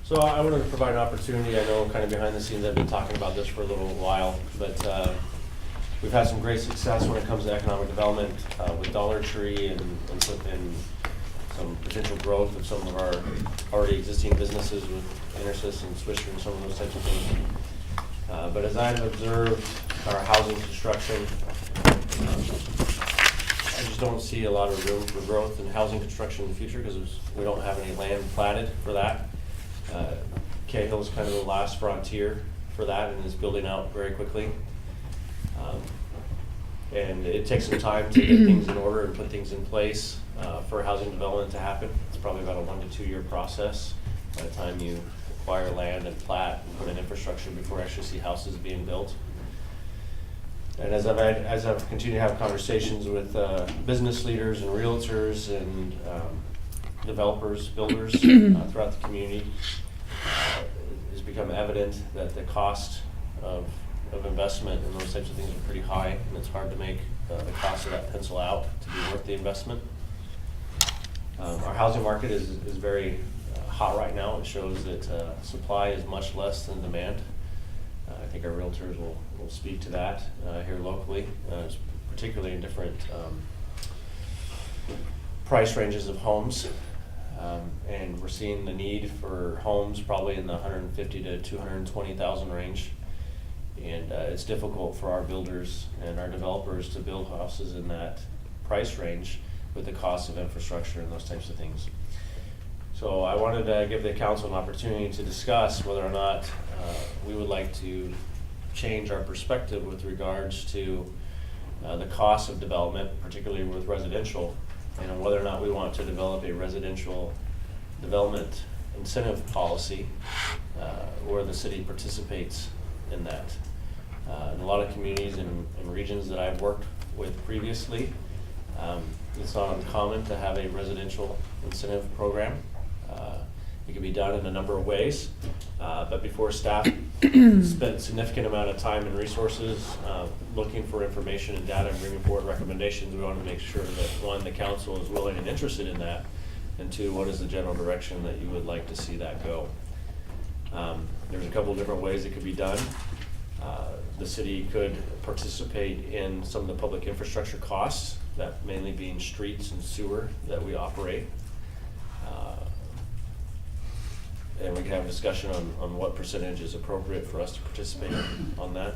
So I wanted to provide an opportunity. I know kind of behind the scenes I've been talking about this for a little while, but we've had some great success when it comes to economic development with Dollar Tree and some potential growth of some of our already existing businesses with Intersys and Swisher and some of those types of things. But as I've observed our housing construction, I just don't see a lot of room for growth in housing construction in the future because we don't have any land platted for that. Cahill is kind of the last frontier for that and is building out very quickly. And it takes some time to get things in order and put things in place for housing development to happen. It's probably about a 1 to 2 year process by the time you acquire land and plat and put in infrastructure before you actually see houses being built. And as I've continued to have conversations with business leaders and realtors and developers, builders throughout the community, it's become evident that the cost of investment and those types of things are pretty high, and it's hard to make the cost of that pencil out to be worth the investment. Our housing market is very hot right now. It shows that supply is much less than demand. I think our realtors will speak to that here locally, particularly in different price ranges of homes. And we're seeing the need for homes probably in the 150 to 220,000 range. And it's difficult for our builders and our developers to build houses in that price range with the cost of infrastructure and those types of things. So I wanted to give the council an opportunity to discuss whether or not we would like to change our perspective with regards to the cost of development, particularly with residential, and whether or not we want to develop a residential development incentive policy where the city participates in that. In a lot of communities and regions that I've worked with previously, it's not uncommon to have a residential incentive program. It can be done in a number of ways, but before staff spend significant amount of time and resources looking for information and data and bringing forward recommendations, we want to make sure that, one, the council is willing and interested in that, and two, what is the general direction that you would like to see that go. There's a couple different ways it could be done. The city could participate in some of the public infrastructure costs, that mainly being streets and sewer that we operate. And we can have a discussion on what percentage is appropriate for us to participate on that.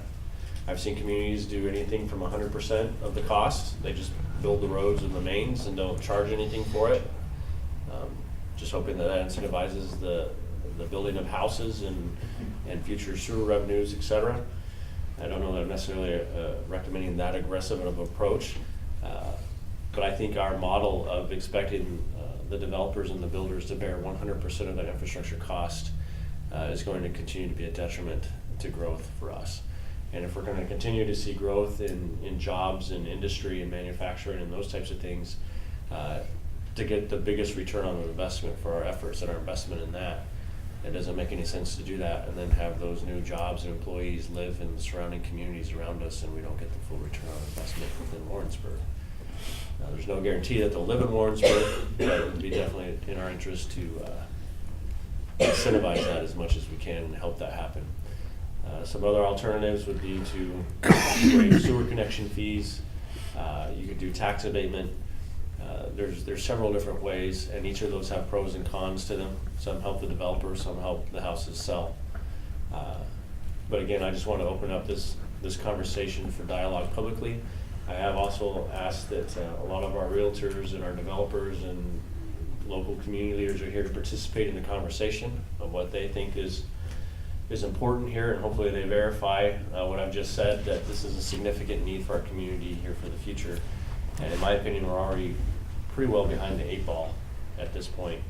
I've seen communities do anything from 100% of the cost. They just build the roads and the mains and don't charge anything for it. Just hoping that incentivizes the building of houses and future sewer revenues, et cetera. I don't know that I'm necessarily recommending that aggressive of an approach, but I think our model of expecting the developers and the builders to bear 100% of that infrastructure cost is going to continue to be a detriment to growth for us. And if we're going to continue to see growth in jobs and industry and manufacturing and those types of things, to get the biggest return on investment for our efforts and our investment in that, it doesn't make any sense to do that and then have those new jobs and employees live in the surrounding communities around us and we don't get the full return on investment within Warrensburg. Now, there's no guarantee that they'll live in Warrensburg, but it would be definitely in our interest to incentivize that as much as we can and help that happen. Some other alternatives would be to raise sewer connection fees. You could do tax abatement. There's several different ways, and each of those have pros and cons to them. Some help the developer, some help the houses sell. But again, I just want to open up this conversation for dialogue publicly. I have also asked that a lot of our realtors and our developers and local community leaders are here to participate in the conversation of what they think is important here, and hopefully they verify what I've just said, that this is a significant need for our community here for the future. And in my opinion, we're already pretty well behind the 8 ball at this point,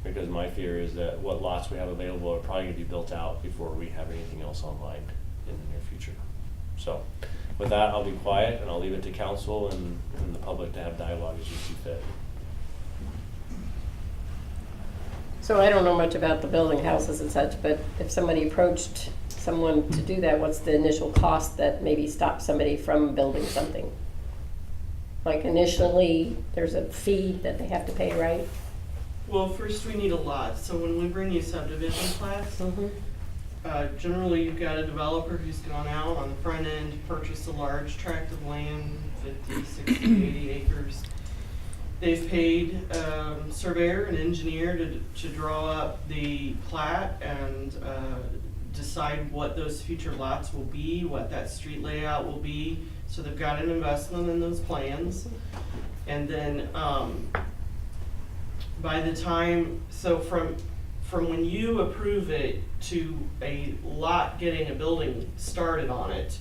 because my fear is that what lots we have available are probably going to be built out before we have anything else online in the near future. So with that, I'll be quiet and I'll leave it to council and the public to have dialogue as you see fit. So I don't know much about the building houses and such, but if somebody approached someone to do that, what's the initial cost that maybe stops somebody from building something? Like initially, there's a fee that they have to pay, right? Well, first we need a lot. So when we bring you subdivision plats, generally you've got a developer who's gone out on the front end, purchased a large tract of land, 50, 60, 80 acres. They've paid surveyor and engineer to draw up the plat and decide what those future lots will be, what that street layout will be. So they've got an investment in those plans. And then by the time, so from when you approve it to a lot getting a building started on it,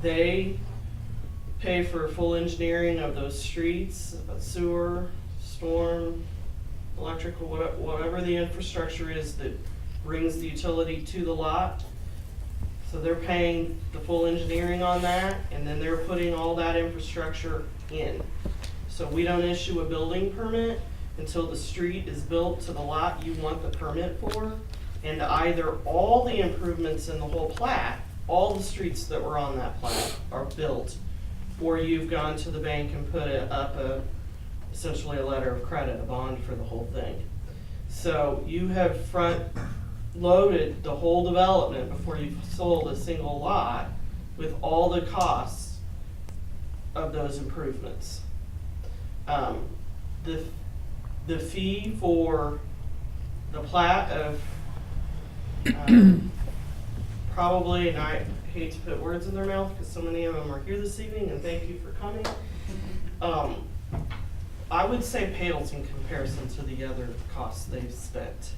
they pay for full engineering of those streets, sewer, storm, electrical, whatever the infrastructure is that brings the utility to the lot. So they're paying the full engineering on that, and then they're putting all that infrastructure in. So we don't issue a building permit until the street is built to the lot you want the permit for, and either all the improvements in the whole plat, all the streets that were on that plat are built, or you've gone to the bank and put up essentially a letter of credit, a bond for the whole thing. So you have front loaded the whole development before you've sold a single lot with all the costs of those improvements. The fee for the plat of probably, and I hate to put words in their mouth because so many of them are here this evening, and thank you for coming. I would say pales in comparison to the other costs they've spent.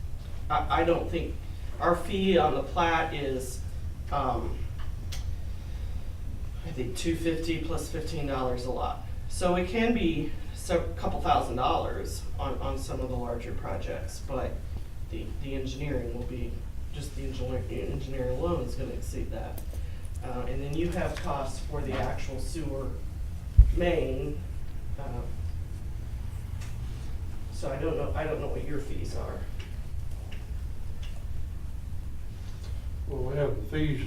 I don't think our fee on the plat is, I think $250 plus $15 a lot. So it can be a couple $1,000s on some of the larger projects, but the engineering will be just the engineering alone is gonna exceed that. And then you have costs for the actual sewer main. So I don't know what your fees are. Well, we have the fees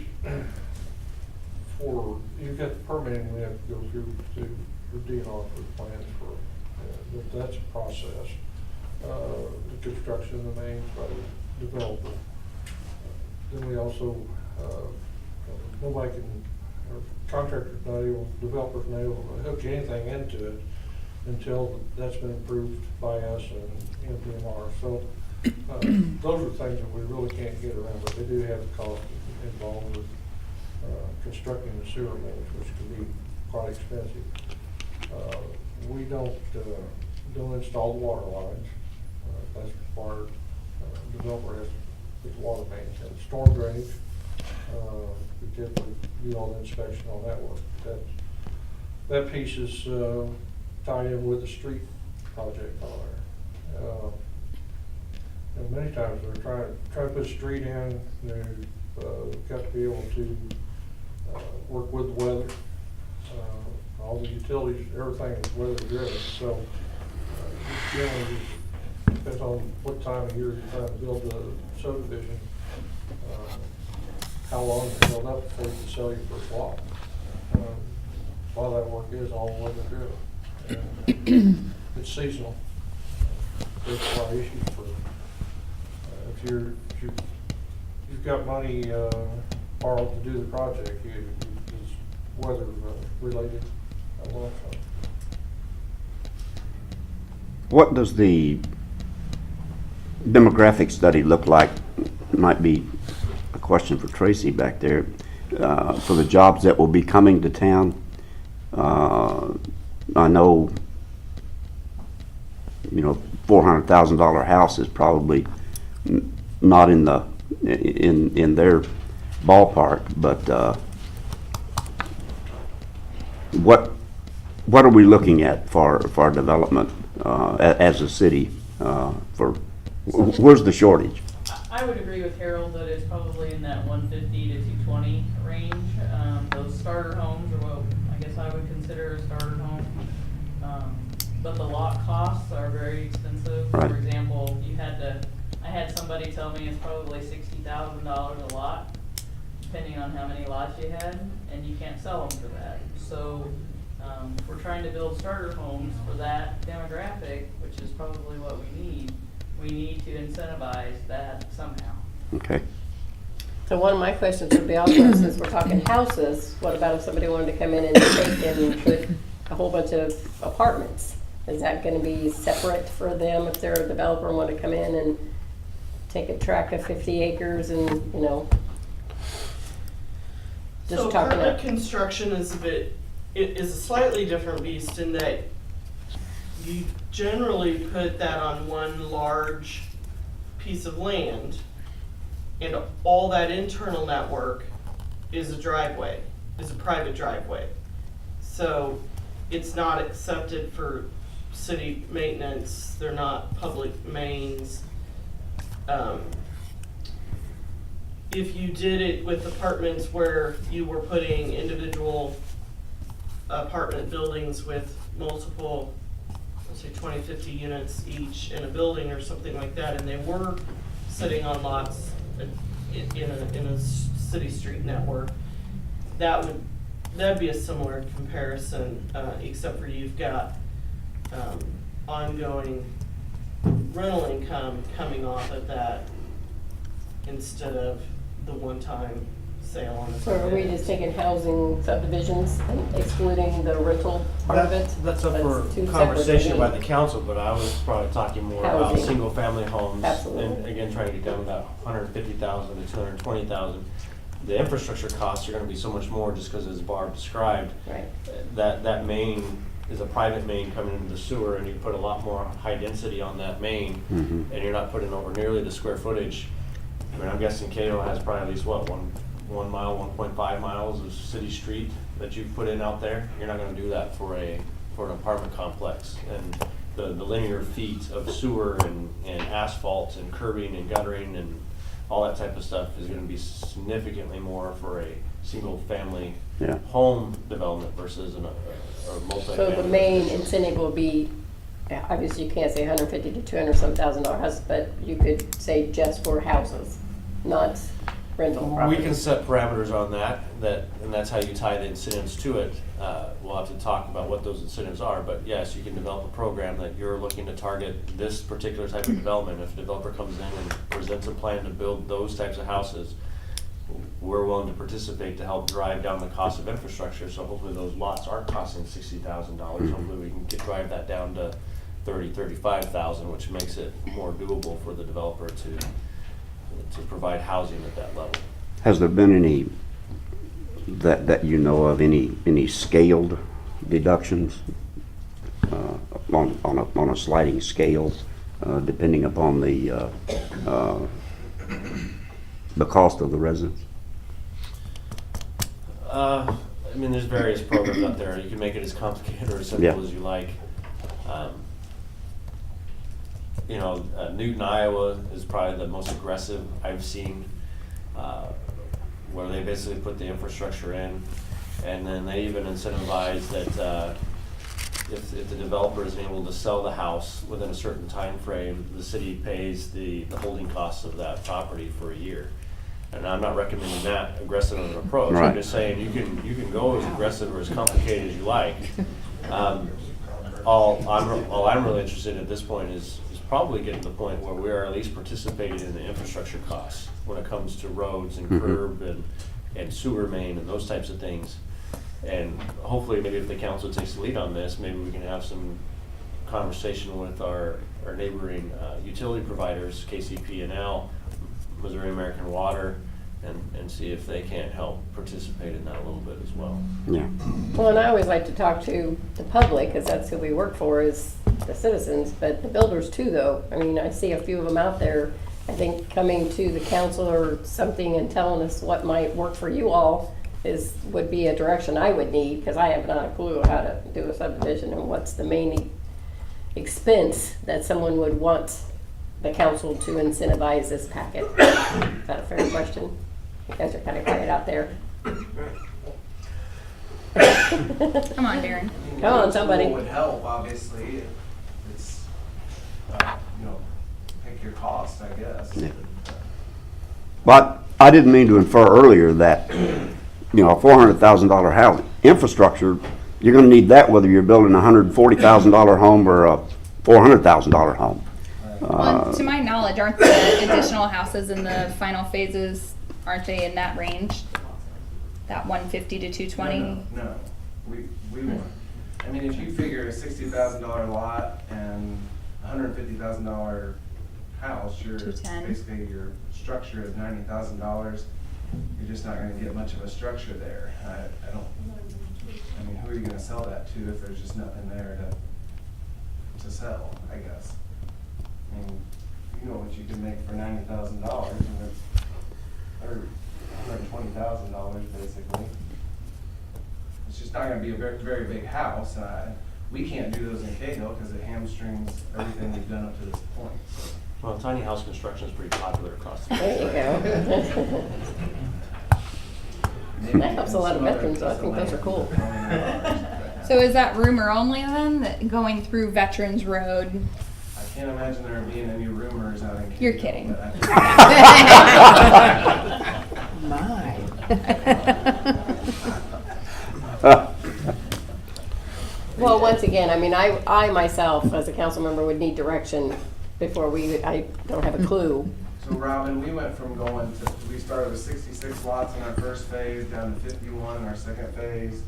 for, you've got the permitting we have to go through for DNR for the plans for, that's a process. The construction of the mains by the developer. Then we also, nobody can, or contractor's not able, developer's not able to hook anything into it until that's been approved by us and DNR. So those are things that we really can't get around, but they do have the cost involved with constructing the sewer mains, which can be quite expensive. We don't install the water lines. That's required. Developer has to put water mains in. Storm drainage, we typically do all the inspection on that work. That piece is tied in with the street project on there. And many times they're trying to put a street in, they've got to be able to work with the weather. All the utilities, everything is weather driven, so generally depends on what time of year you're trying to build the subdivision, how long you build up before you can sell your first lot. A lot of that work is all weather driven, and it's seasonal. There's a lot of issues for if you've got money borrowed to do the project, it's weather related. What does the demographic study look like? Might be a question for Tracy back there. For the jobs that will be coming to town, I know, $400,000 house is probably not in their ballpark, but what are we looking at for development as a city? Where's the shortage? I would agree with Harold that it's probably in that 150 to 220 range. Those starter homes are what I guess I would consider a starter home. But the lot costs are very expensive. Right. For example, I had somebody tell me it's probably $60,000 a lot, depending on how many lots you had, and you can't sell them for that. So if we're trying to build starter homes for that demographic, which is probably what we need to incentivize that somehow. Okay. So one of my questions would be also, since we're talking houses, what about if somebody wanted to come in and take and put a whole bunch of apartments? Is that going to be separate for them if they're a developer and want to come in and take a tract of 50 acres and, just So talking apartment about. construction is a slightly different beast in that you generally put that on one large piece of land, and all that internal network is a private driveway. So it's not accepted for city maintenance, they're not public mains. If you did it with apartments where you were putting individual apartment buildings with multiple, let's say 20, 50 units each in a building or something like that, and they were sitting on lots in a city street network, that'd be a similar comparison, except for you've got ongoing rental income coming off of that instead of the one-time sale on the. So are we just taking housing subdivisions and excluding the rental part of it? That's up two for separate conversation things. by the council, but I was probably talking more about Housing. single-family homes. Absolutely. And again, trying to get down to that 150,000 to 220,000. The infrastructure costs are gonna be so much more just because as Barb described, Right. that main is a private main coming into the sewer, and you put a lot more high density on that main, Mhm. and you're not putting over nearly the square footage. I mean, I'm guessing Cato has probably at least, one mile, 1.5 miles of city street that you've put in out there. You're not gonna do that for an apartment complex. And the linear feet of sewer and asphalt and curbing and guttering and all that type of stuff is gonna be significantly more for a single-family Yeah. home development versus a multi-family. So the main incentive will be, obviously you can't say 150 to 200 some $1,000 houses, but you could say just for houses, not rental We properties. can set parameters on that, and that's how you tie the incentives to it. We'll have to talk about what those incentives are, but yes, you can develop a program that you're looking to target this particular type of development. If a developer comes in and presents a plan to build those types of houses, we're willing to participate to help drive down the cost of infrastructure, so hopefully those lots aren't costing $60,000. Hopefully we can drive that down to 30, 35,000, which makes it more doable for the developer to provide housing at that level. Has there been any, that you know of, any scaled deductions on a sliding scale, depending upon the cost of the residence? I mean, there's various programs out there. You can make it as complicated or as simple Yeah. as you like. Newton, Iowa is probably the most aggressive I've seen, where they basically put the infrastructure in, and then they even incentivize that if the developer is able to sell the house within a certain time frame, the city pays the holding costs of that property for a year. And I'm not recommending that aggressive of an approach. Right. I'm just saying you can go as aggressive or as complicated as you like. All I'm really interested in at this point is probably getting to the point where we are at least participating in the infrastructure costs when it comes to roads and curb and sewer main and those types of things. And hopefully, maybe if the council takes the lead on this, maybe we can have some conversation with our neighboring utility providers, KCP&L, Missouri American Water, and see if they can't help participate in that a little bit as well. Yeah. Well, and I always like to talk to the public, because that's who we work for, is the citizens, but the builders too, though. I mean, I see a few of them out there, I think, coming to the council or something and telling us what might work for you all would be a direction I would need, because I have not a clue how to do a subdivision and what's the main expense that someone would want the council to incentivize this packet. Is that a fair question? You guys are kind of quiet out there. Come on, Darren. Come on, somebody. What would help, obviously, it's, pick your cost, I guess. Yeah. But I didn't mean to infer earlier that, a $400,000 house infrastructure, you're gonna need that whether you're building a $140,000 home or a $400,000 home. Well, to my knowledge, aren't the additional houses in the final phases, aren't they in that range? That 150 to 220? No, we won't. I mean, if you figure a $60,000 lot and $150,000 house, your 210. basically your structure is $90,000. You're just not gonna get much of a structure there. I mean, who are you gonna sell that to if there's just nothing there to sell, I guess? I mean, you know what you can make for $90,000, and it's, or $120,000 basically. It's just not gonna be a very, very big house. We can't do those in Cahill because it hamstrings everything we've done up to this point. So. Well, tiny house construction is pretty popular across the There you go. That helps a lot of veterans, so I think those are cool. So is that rumor only then, that going through Veterans Road? I can't imagine there being any rumors out in Cahill. You're kidding. My. Well, once again, I mean, I myself, as a council member, would need direction before I don't have a clue. So Robin, we went from we started with 66 lots in our first phase, down to 51 in our second phase,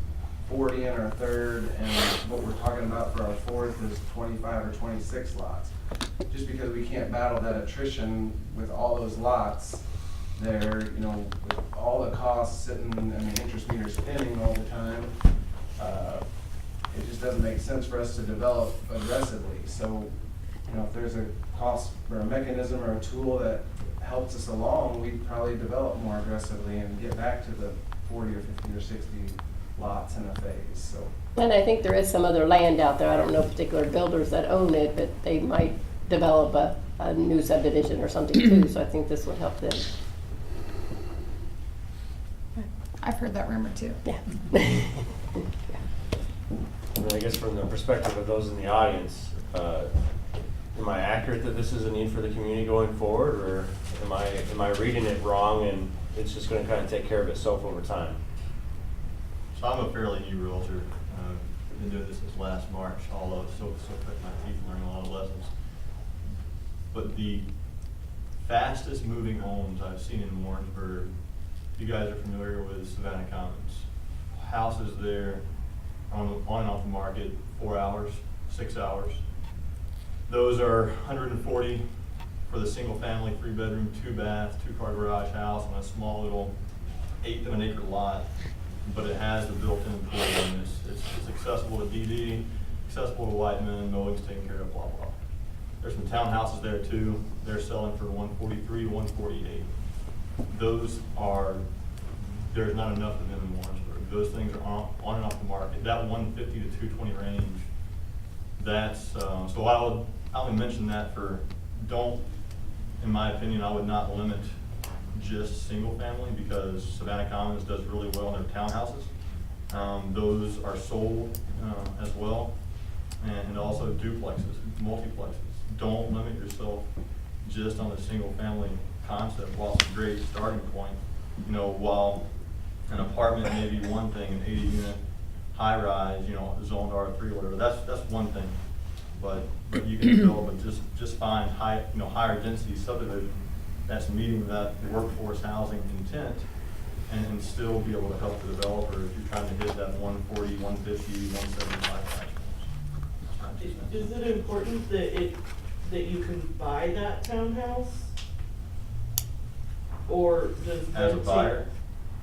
40 in our third, and what we're talking about for our fourth is 25 or 26 lots. Just because we can't battle that attrition with all those lots there, with all the costs sitting and the interest meter spinning all the time, it just doesn't make sense for us to develop aggressively. So, if there's a cost or a mechanism or a tool that helps us along, we'd probably develop more aggressively and get back to the 40 or 50 or 60 lots in a phase. So. And I think there is some other land out there. I don't know particular builders that own it, but they might develop a new subdivision or something too, so I think this would help them. I've heard that rumor too. Yeah. I mean, I guess from the perspective of those in the audience, am I accurate that this is a need for the community going forward, or am I reading it wrong and it's just gonna kind of take care of itself over time? So I'm a fairly new realtor. Been doing this since last March, although still cutting my teeth and learning a lot of lessons. But the fastest moving homes I've seen in Warrensburg, you guys are familiar with Savannah Commons. Houses there on and off the market, 4 hours, 6 hours. Those are 140 for the single family, 3-bedroom, 2-bath, 2-car garage house on a small little 1/8 of an acre lot. But it has the built-in pool, and it's accessible to DD, accessible to Whiteman, mowing's taken care of, blah, blah. There's some townhouses there too. They're selling for 143, 148. There's not enough of them in Warrensburg. Those things are on and off the market. That 150 to 220 range, that's, so I would mention that in my opinion, I would not limit just single family, because Savannah Commons does really well in their townhouses. Those are sold as well, and also duplexes, multiplexes. Don't limit yourself just on the single family concept. While it's a great starting point, while an apartment may be one thing, an 80-unit high rise, zoned R3 or whatever, that's one thing. But you can develop just find higher density subdivision that's meeting that workforce housing intent, and still be able to help the developer if you're trying to hit that 140, 150, 175 price range. Is it important that you can buy that townhouse? Or does As a buyer?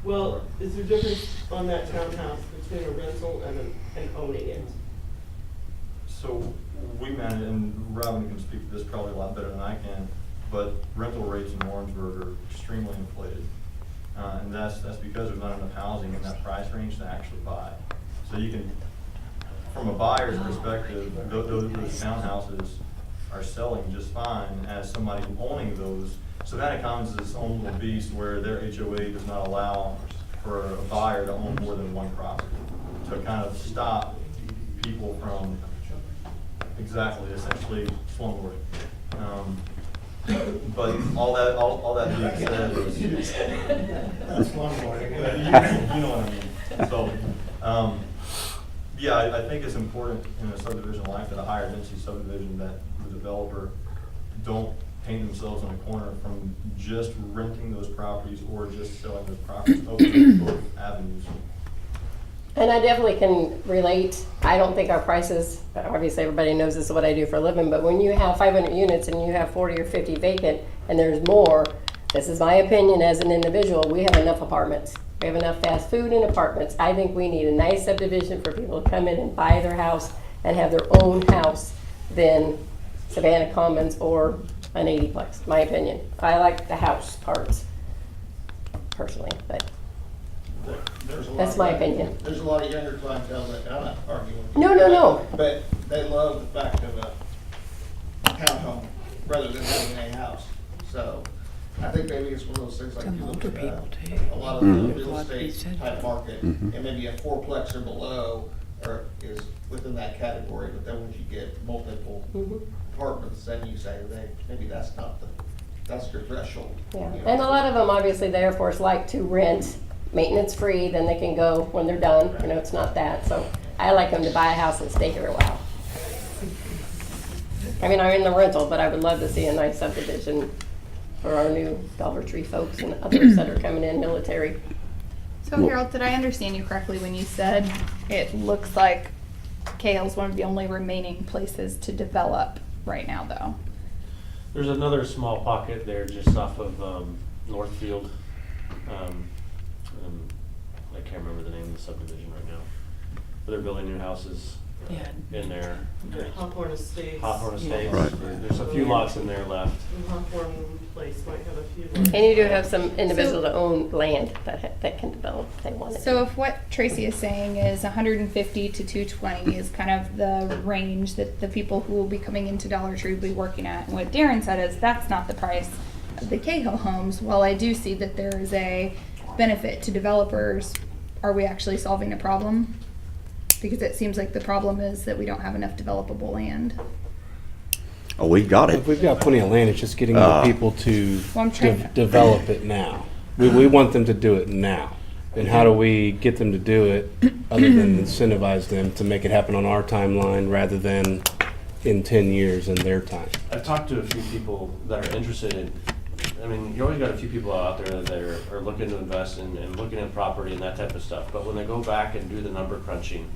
Well, is there a difference on that townhouse between a rental and owning it? So we manage, and Robin can speak to this probably a lot better than I can, but rental rates in Warrensburg are extremely inflated. And that's because there's not enough housing in that price range to actually buy. So you can, from a buyer's perspective, those townhouses are selling just fine as somebody owning those. Savannah Commons is its own little beast where their HOA does not allow for a buyer to own more than one property, to kind of stop people from essentially slumlording. But all that being said is, That's slumlording. you know what I mean. So, yeah, I think it's important in a subdivision like that, a higher density subdivision, that the developer don't paint themselves in a corner from just renting those properties or just selling those properties, open both avenues. And I definitely can relate. I don't think our prices, obviously everybody knows this is what I do for a living, but when you have 500 units and you have 40 or 50 vacant and there's more, this is my opinion as an individual, we have enough apartments. We have enough fast food and apartments. I think we need a nice subdivision for people to come in and buy their house and have their own house than Savannah Commons or an 80-plex, my opinion. I like the house parts personally, but There's a lot that's of my younger- opinion. There's a lot of younger clientele that, I'm not arguing with you. No. But they love the fact of a townhome rather than having a house. So I think maybe it's one of those things like you look at a lot of the real estate type market, and maybe a 4-plex or below is within that category. But then when you get multiple apartments, then you say maybe that's your threshold. Yeah, You know? and a lot of them, obviously, the Air Force like to rent maintenance free, then they can go when they're done. It's not that. So I like them to buy a house and stay here a while. I mean, I'm in the rental, but I would love to see a nice subdivision for our new Dollar Tree folks and others that are coming in, military. So Harold, did I understand you correctly when you said it looks like Cale's one of the only remaining places to develop right now, though? There's another small pocket there just off of Northfield. I can't remember the name of the subdivision right now. But they're building new houses in there. Hawthorne Estates. Hawthorne Estates. Right. There's a few lots in there left. And Hawthorne Place might have a few left. And you do have some individuals that own land that can develop if they want it. So if what Tracy is saying is 150 to 220 is kind of the range that the people who will be coming into Dollar Tree will be working at, and what Darren said is that's not the price of the Cahill homes. While I do see that there is a benefit to developers, are we actually solving a problem? Because it seems like the problem is that we don't have enough developable land. Oh, we've got it. We've got plenty of land, it's just getting the people to Well, I'm trying to- develop it now. We want them to do it now. And how do we get them to do it other than incentivize them to make it happen on our timeline rather than in 10 years in their time? I've talked to a few people that are interested in, I mean, you always got a few people out there that are looking to invest and looking at property and that type of stuff. But when they go back and do the number crunching,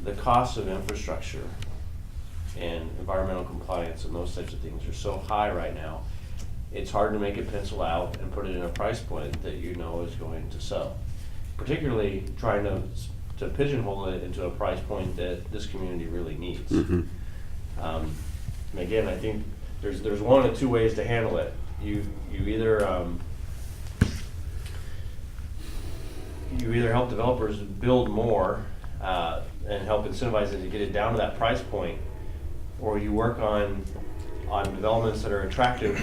the cost of infrastructure and environmental compliance and those types of things are so high right now, it's hard to make it pencil out and put it in a price point that you know is going to sell. Particularly trying to pigeonhole it into a price point that this community really needs. Mhm. And again, I think there's one of two ways to handle it. You either help developers build more and help incentivize it to get it down to that price point, or you work on developments that are attractive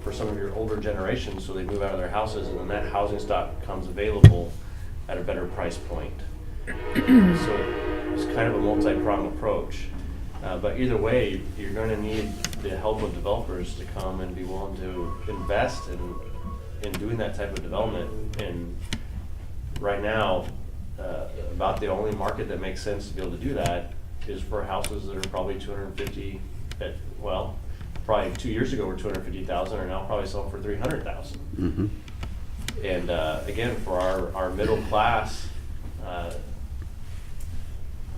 for some of your older generations, so they move out of their houses, and then that housing stock becomes available at a better price point. So it's kind of a multi-pronged approach. But either way, you're going to need the help of developers to come and be willing to invest in doing that type of development. And right now, about the only market that makes sense to be able to do that is for houses that are probably 250, well, probably 2 years ago were 250,000, are now probably selling for 300,000. Mhm. And again, for our middle class,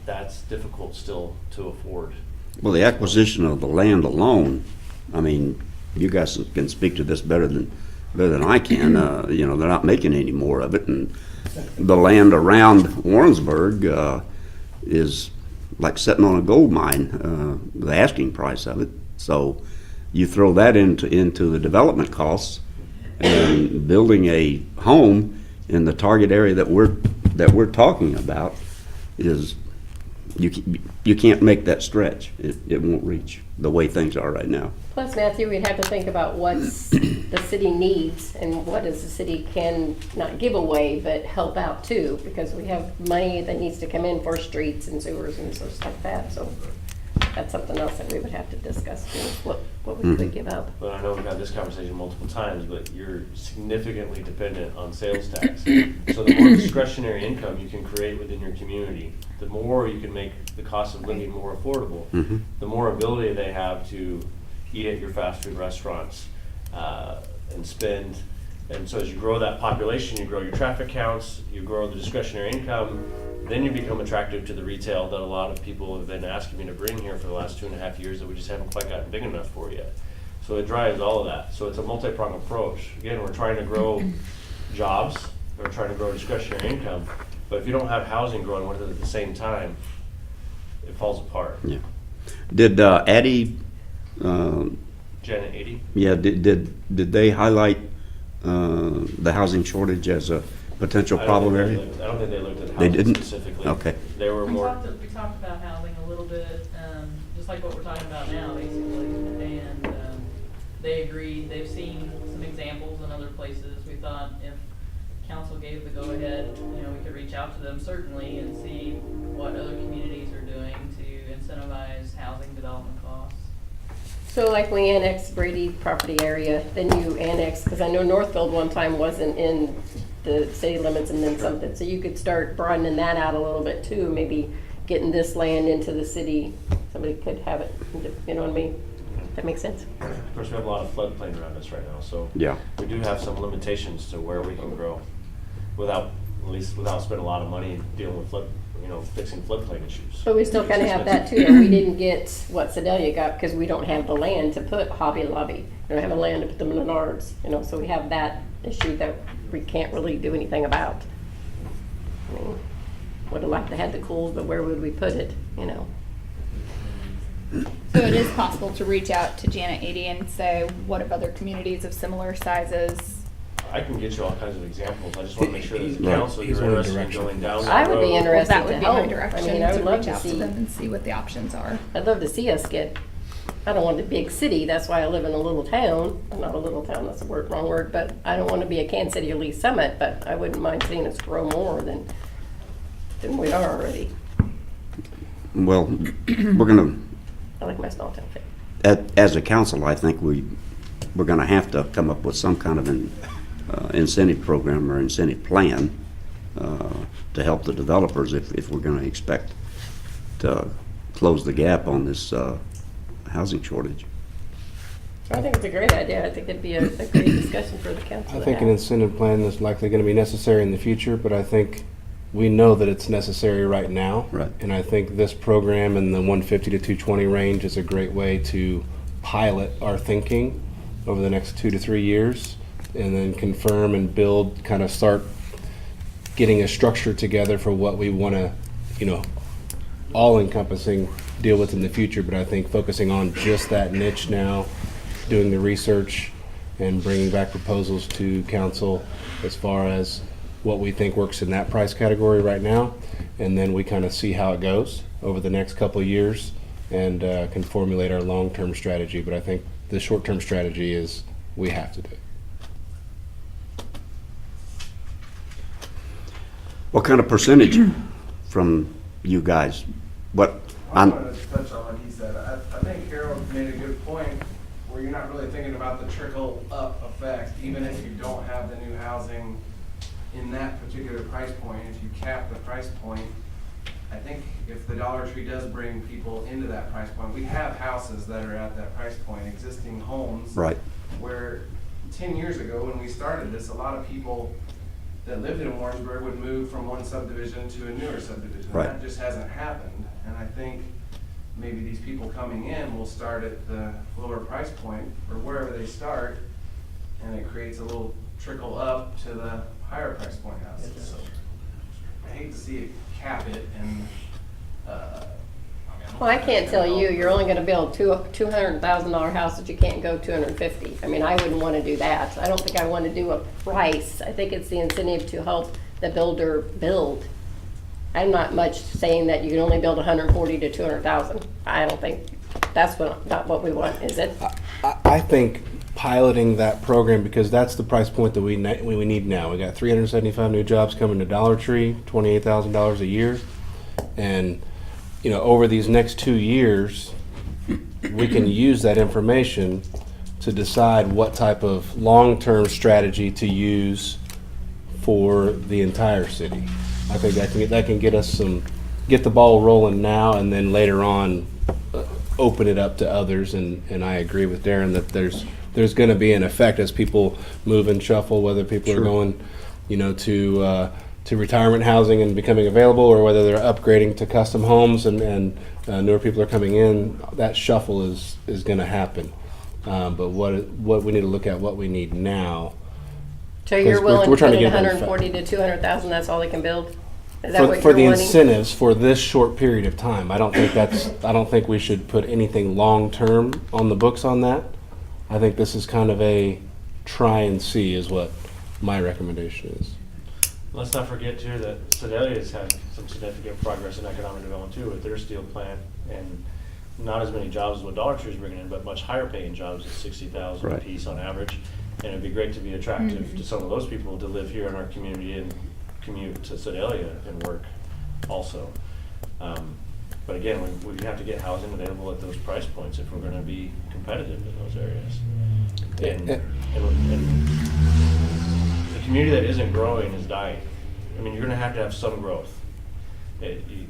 that's difficult still to afford. Well, the acquisition of the land alone, I mean, you guys can speak to this better than I can. You know, they're not making any more of it, and the land around Warrensburg is like sitting on a gold mine, the asking price of it. So you throw that into the development costs, and building a home in the target area that we're talking about is, you can't make that stretch. It won't reach the way things are right now. Plus, Matthew, we'd have to think about what the city needs and what does the city can not give away, but help out too, because we have money that needs to come in for streets and sewers and stuff like that. So that's something else that we would have to discuss too, what we could give up. But I know we've had this conversation multiple times, but you're significantly dependent on sales tax. So the more discretionary income you can create within your community, the more you can make the cost of living more affordable, Mhm. the more ability they have to eat at your fast food restaurants and spend. And so as you grow that population, you grow your traffic counts, you grow the discretionary income, then you become attractive to the retail that a lot of people have been asking me to bring here for the last 2.5 years that we just haven't quite gotten big enough for yet. So it drives all of that. So it's a multi-pronged approach. Again, we're trying to grow jobs, we're trying to grow discretionary income, but if you don't have housing growing with it at the same time, it falls apart. Yeah. Did Addie? Janet 80? Yeah. Did they highlight the housing shortage as a potential problem area? I don't think they looked at They housing didn't? specifically. Okay. They were We more. talked about housing a little bit, just like what we're talking about now, basically, and they agreed. They've seen some examples in other places. We thought if council gave the go-ahead, we could reach out to them certainly and see what other communities are doing to incentivize housing development costs. So like we annexed Brady property area, then you annex, because I know Northfield one time wasn't in the city limits and then something, so you could start broadening that out a little bit too, maybe getting this land into the city, somebody could have it, you know what I mean? That makes sense? Of course, we have a lot of floodplain around us right now, so Yeah. we do have some limitations to where we can grow without spending a lot of money dealing with fixing floodplain issues. But we still kind of have that too, though. We didn't get what Sedalia got because we don't have the land to put Hobby Lobby. We don't have the land to put the Menards, so we have that issue that we can't really do anything about. I mean, would have liked to have the Kohl's, but where would we put it, you know? So it is possible to reach out to Janet 80 and say, what if other communities of similar sizes? I can get you all kinds of examples, I just wanna make sure that the Right. council, He's you're wanting interested in direction. going down that road. I would be interested That to would be my help. direction, I mean, I to would love reach to out to see, them and see what the options are. I'd love to see us get, I don't want a big city, that's why I live in a little town. Not a little town, that's a wrong word, but I don't want to be a Kansas City or Lee Summit, but I wouldn't mind seeing us grow more than we are already. Well, we're gonna, I like my small town thing. as a council, I think we're gonna have to come up with some kind of an incentive program or incentive plan to help the developers if we're gonna expect to close the gap on this housing shortage. I think it's a great idea. I think it'd be a great discussion for the council I to think an have. incentive plan is likely going to be necessary in the future, but I think we know that it's necessary right now. Right. And I think this program in the 150 to 220 range is a great way to pilot our thinking over the next 2 to 3 years, and then confirm and build, kind of start getting a structure together for what we want to, all-encompassing deal with in the future. But I think focusing on just that niche now, doing the research and bringing back proposals to council as far as what we think works in that price category right now, and then we kind of see how it goes over the next couple of years and can formulate our long-term strategy. But I think the short-term strategy is we have to do it. What kind of percentage from you guys? What, I wanted to touch on what he said. I think Harold made a good point where you're not really thinking about the trickle up effect, even if you don't have the new housing in that particular price point. If you cap the price point, I think if the Dollar Tree does bring people into that price point, we have houses that are at that price point, existing homes. right, Where 10 years ago when we started this, a lot of people that lived in Warrensburg would move from one subdivision to a newer subdivision. Right. That just hasn't happened. And I think maybe these people coming in will start at the lower price point or wherever they start, and it creates a little trickle up to the higher price point houses. So I hate to see it cap it and, Well, I can't tell you, you're only gonna build $200,000 houses, you can't go 250. I mean, I wouldn't wanna do that. I don't think I wanna do a price. I think it's the incentive to help the builder build. I'm not much saying that you can only build 140 to 200,000. I don't think that's not what we want, is it? I think piloting that program, because that's the price point that we need now. We got 375 new jobs coming to Dollar Tree, $28,000 a year. And, over these next 2 years, we can use that information to decide what type of long-term strategy to use for the entire city. I think that can get us get the ball rolling now, and then later on open it up to others. And I agree with Darren that there's going to be an effect as people move and shuffle, whether people are going, to retirement housing and becoming available, or whether they're upgrading to custom homes and newer people are coming in. That shuffle is going to happen. But what we need to look at what we need now. So you're 'Cause willing we're to trying put to in get that 140 to 200,000, that's all they can build? Is that what For you're the wanting? incentives for this short period of time. I don't think we should put anything long-term on the books on that. I think this is kind of a try and see is what my recommendation is. Let's not forget too that Sedalia's had some significant progress in economic development too with their steel plant, and not as many jobs as what Dollar Tree is bringing in, but much higher paying jobs at 60,000 Right. a piece on average. And it'd be great to be attractive to some of those people to live here in our community and commute to Sedalia and work also. But again, we have to get housing available at those price points if we're going to be competitive in those areas. And the community that isn't growing is dying. I mean, you're going to have some growth. You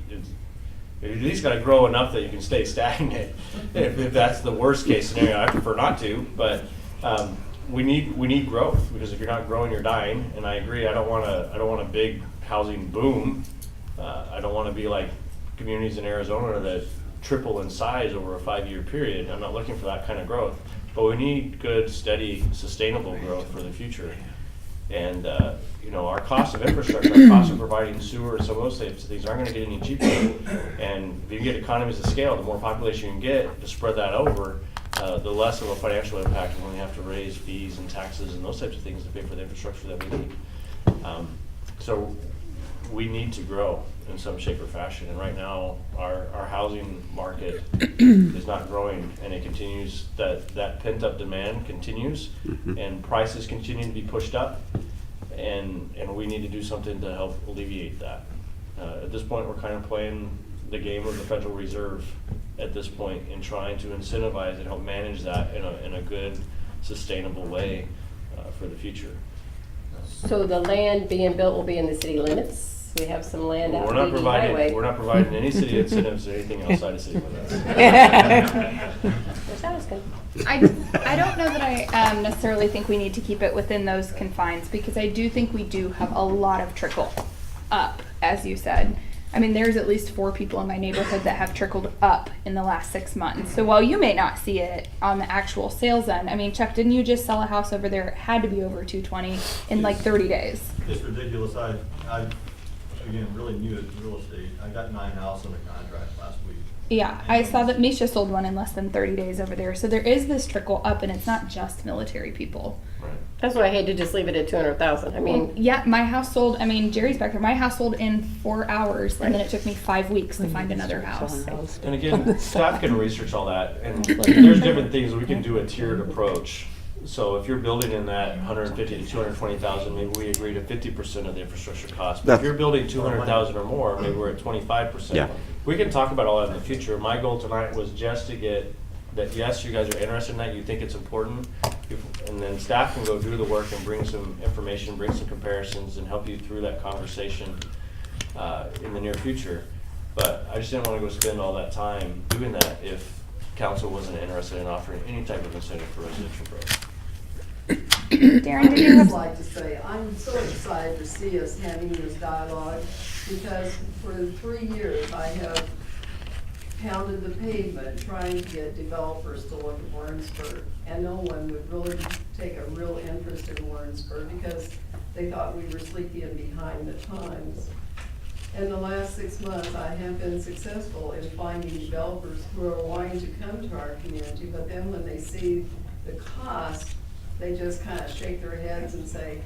at least got to grow enough that you can stay stagnant. If that's the worst case scenario, I prefer not to. But we need growth, because if you're not growing, you're dying. And I agree. I don't want a big housing boom. I don't want to be like communities in Arizona that triple in size over a 5-year period. I'm not looking for that kind of growth. But we need good, steady, sustainable growth for the future. And, you know, our cost of infrastructure, our cost of providing sewer and some of those types of things aren't gonna get any cheaper. And if you get economies of scale, the more population you can get, to spread that over, the less of a financial impact when we have to raise fees and taxes and those types of things to pay for the infrastructure that we need. So we need to grow in some shape or fashion. And right now, our housing market is not growing, and it continues, that pent-up demand continues, and prices continue to be pushed up, and we need to do something to help alleviate that. At this point, we're kind of playing the game of the Federal Reserve at this point in trying to incentivize and help manage that in a good, sustainable way for the future. So the land being built will be in the city limits? We have some land out We're in not the highway. providing, any city incentives or anything outside of city limits. Which I was good. I don't know that I necessarily think we need to keep it within those confines, because I do think we do have a lot of trickle up, as you said. I mean, there's at least 4 people in my neighborhood that have trickled up in the last 6 months. So while you may not see it on the actual sales end, I mean, Chuck, didn't you just sell a house over there? It had to be over 220 in like 30 days. It's ridiculous. I again, really new at real estate. I got 9 houses under contract last week. Yeah, I saw that Misha sold one in less than 30 days over there. So there is this trickle up, and it's not just military people. Right. That's why I hate to just leave it at 200,000. I mean, Yeah, my house sold, I mean, Jerry's back there. My house sold in 4 hours, and then it took me 5 weeks to find another house. And again, staff can research all that, and there's different things. We can do a tiered approach. So if you're building in that 150 to 220,000, maybe we agree to 50% of the infrastructure cost. But if you're building 200,000 or more, maybe we're at 25%. Yeah. We can talk about all that in the future. My goal tonight was just to get that, yes, you guys are interested in that, you think it's important, and then staff can go do the work and bring some information, bring some comparisons, and help you through that conversation in the near future. But I just didn't want to go spend all that time doing that if council wasn't interested in offering any type of incentive for residential growth. Darren, did you I'd have? like to say, I'm so excited to see us having this dialogue, because for 3 years I have pounded the pavement trying to get developers to look at Warrensburg, and no one would really take a real interest in Warrensburg because they thought we were sleepy and behind the times. In the last 6 months, I have been successful in finding developers who are wanting to come to our community, but then when they see the cost, they just kind of shake their heads and say,